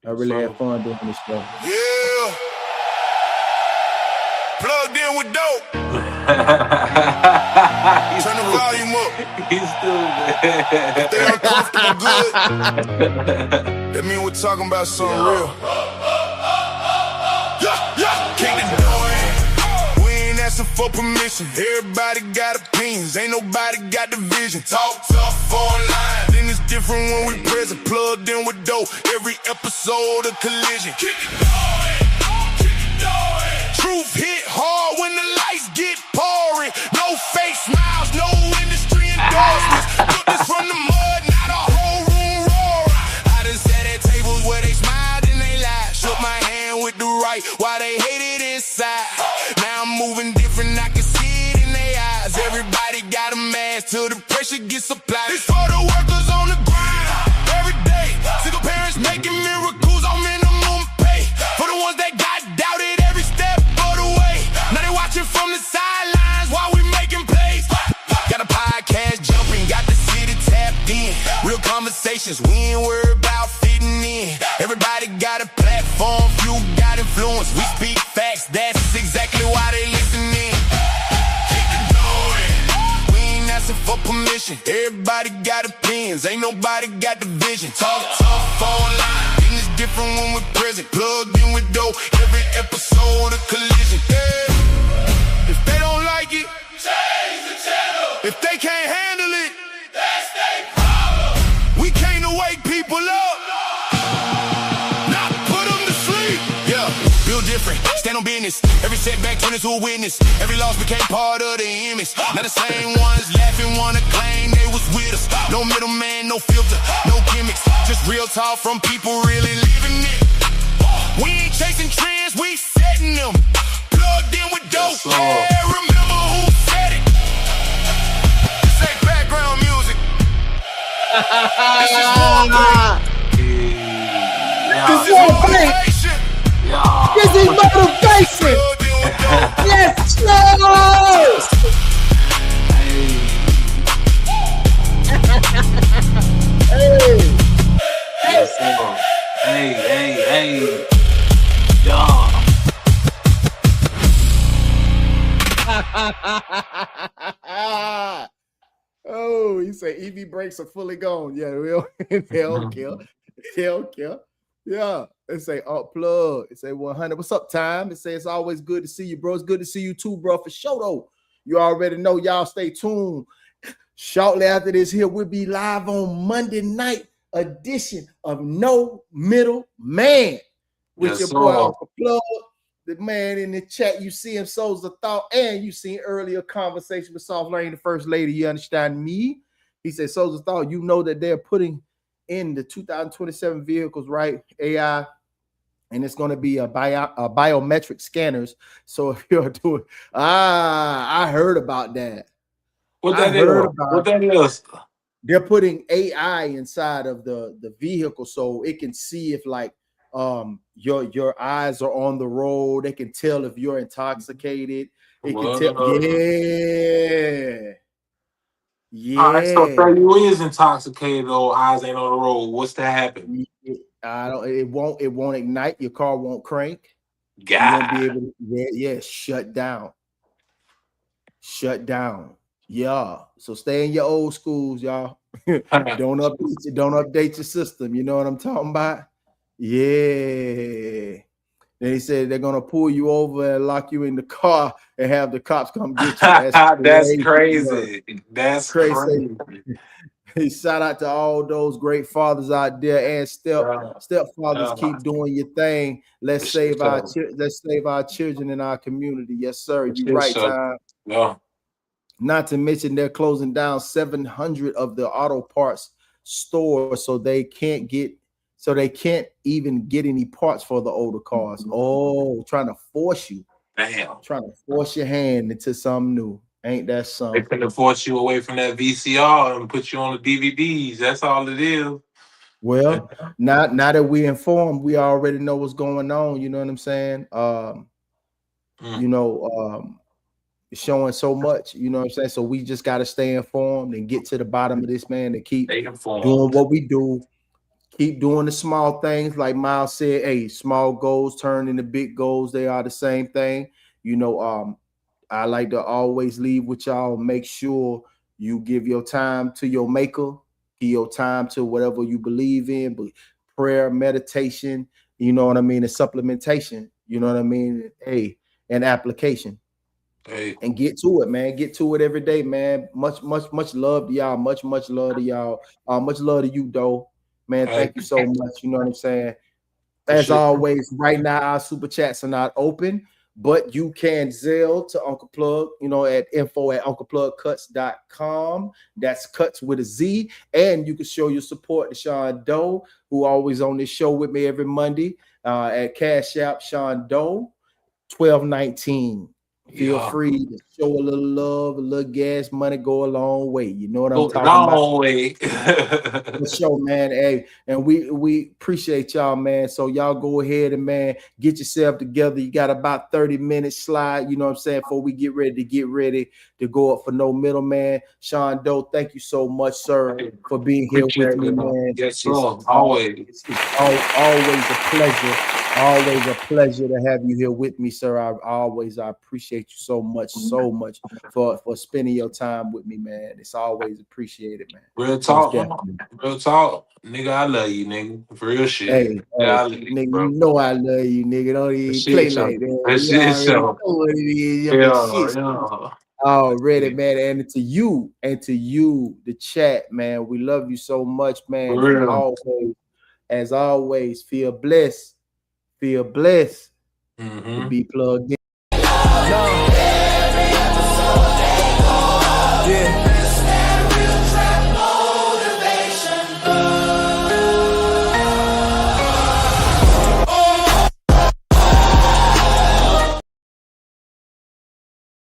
I really had fun doing this show. Yeah. Plugged in with dope. Turn the volume up. He's still there. If they uncomfortable good, that mean we're talking about something real. Kick the door in. We ain't asking for permission. Everybody got opinions. Ain't nobody got division. Talk tough online. Then it's different when we present. Plugged in with dope. Every episode of Collision. Kick the door in. Kick the door in. Truth hit hard when the lights get pouring. No fake smiles, no industry endorsements. Took this from the mud, not a whole room roaring. I done sat at tables where they smiled and they lied. Shook my hand with the right while they hated inside. Now I'm moving different, I can see it in their eyes. Everybody got a mask till the pressure gets applied. It's for the workers on the grind every day. Single parents making miracles on minimum pay. For the ones that got doubted every step of the way. Now they watching from the sidelines while we making plays. Got a podcast jumping, got the city tapped in. Real conversations, we ain't worried about fitting in. Everybody got a platform, few got influence. We speak facts, that's exactly why they listening. Kick the door in. We ain't asking for permission. Everybody got opinions, ain't nobody got division. Talk tough online, and it's different when we're present. Plugged in with dope, every episode of Collision. Yeah. If they don't like it, change the channel. If they can't handle it, that's their problem. We came to wake people up, not put them to sleep. Yeah, build different, stand on business. Every setback turned into a witness. Every loss became part of the image. Now the same ones laughing wanna claim they was with us. No middleman, no filter, no gimmicks. Just real talk from people really living it. We ain't chasing trends, we setting them. Plugged in with dope, yeah, remember who said it. This ain't background music. This is motivation. This is motivation. Yes, Lord. Hey. Yes, sir. Hey. Yeah. Oh, he said EV brakes are fully gone. Yeah, they don't care. They don't care. Yeah. They say Plugg. They say 100. What's up, Time? They say it's always good to see you, bro. It's good to see you too, bro. For sure, though. You already know. Y'all stay tuned. Shortly after this here, we'll be live on Monday night edition of No Middle Man with your boy Uncle Plugg. The man in the chat, you see him, Souls of Thought, and you seen earlier conversation with Soft Lane, the First Lady. You understand me? He said, Souls of Thought, you know that they're putting in the 2027 vehicles, right? AI, and it's going to be a biometric scanners. So if you're doing, I heard about that. What that is? They're putting AI inside of the vehicle so it can see if like your eyes are on the road. They can tell if you're intoxicated. It can tell. Yeah. All right, so if you is intoxicated or eyes ain't on the road, what's to happen? It won't ignite. Your car won't crank. God. You won't be able to, shut down. Shut down. Yeah. So stay in your old schools, y'all. Don't update your system. You know what I'm talking about? Yeah. Then he said they're gonna pull you over and lock you in the car and have the cops come get you. That's crazy. That's crazy. Shout out to all those great fathers out there and stepfathers. Keep doing your thing. Let's save our children in our community. Yes, sir. You right, Time. Yeah. Not to mention they're closing down 700 of the auto parts stores, so they can't even get any parts for the older cars. Oh, trying to force you. Damn. Trying to force your hand into something new. Ain't that something? They finna force you away from that VCR and put you on the DVDs. That's all it is. Well, now that we informed, we already know what's going on. You know what I'm saying? You know, showing so much. You know what I'm saying? So we just got to stay informed and get to the bottom of this, man, and keep doing what we do. Keep doing the small things, like Miles said. Hey, small goals turn into big goals. They are the same thing. You know, I like to always leave with y'all. Make sure you give your time to your maker, give your time to whatever you believe in, but prayer, meditation, you know what I mean, and supplementation, you know what I mean, hey, and application. Hey. And get to it, man. Get to it every day, man. Much love to y'all. Much love to y'all. Much love to you, though. Man, thank you so much. You know what I'm saying? As always, right now, our super chats are not open, but you can Zelle to Uncle Plugg, you know, at info@unclepluggcuts.com. That's cuts with a Z. And you can show your support to Sean Doe, who always on this show with me every Monday, at Cash App, Sean Doe, 1219. Feel free to show a little love, a little gas money, go a long way. You know what I'm talking about? Long way. For sure, man. Hey, and we appreciate y'all, man. So y'all go ahead and, man, get yourself together. You got about 30 minutes slide, you know what I'm saying, before we get ready to go up for no middleman. Sean Doe, thank you so much, sir, for being here with me, man. Yes, sir. Always. It's always a pleasure. Always a pleasure to have you here with me, sir. I appreciate you so much for spending your time with me, man. It's always appreciated, man. Real talk, nigga. I love you, nigga. For real shit. Hey, nigga, you know I love you, nigga. Don't even play like that. You already know what it is. Already, man. And to you, the chat, man. We love you so much, man. And as always, feel blessed. To be plugged in.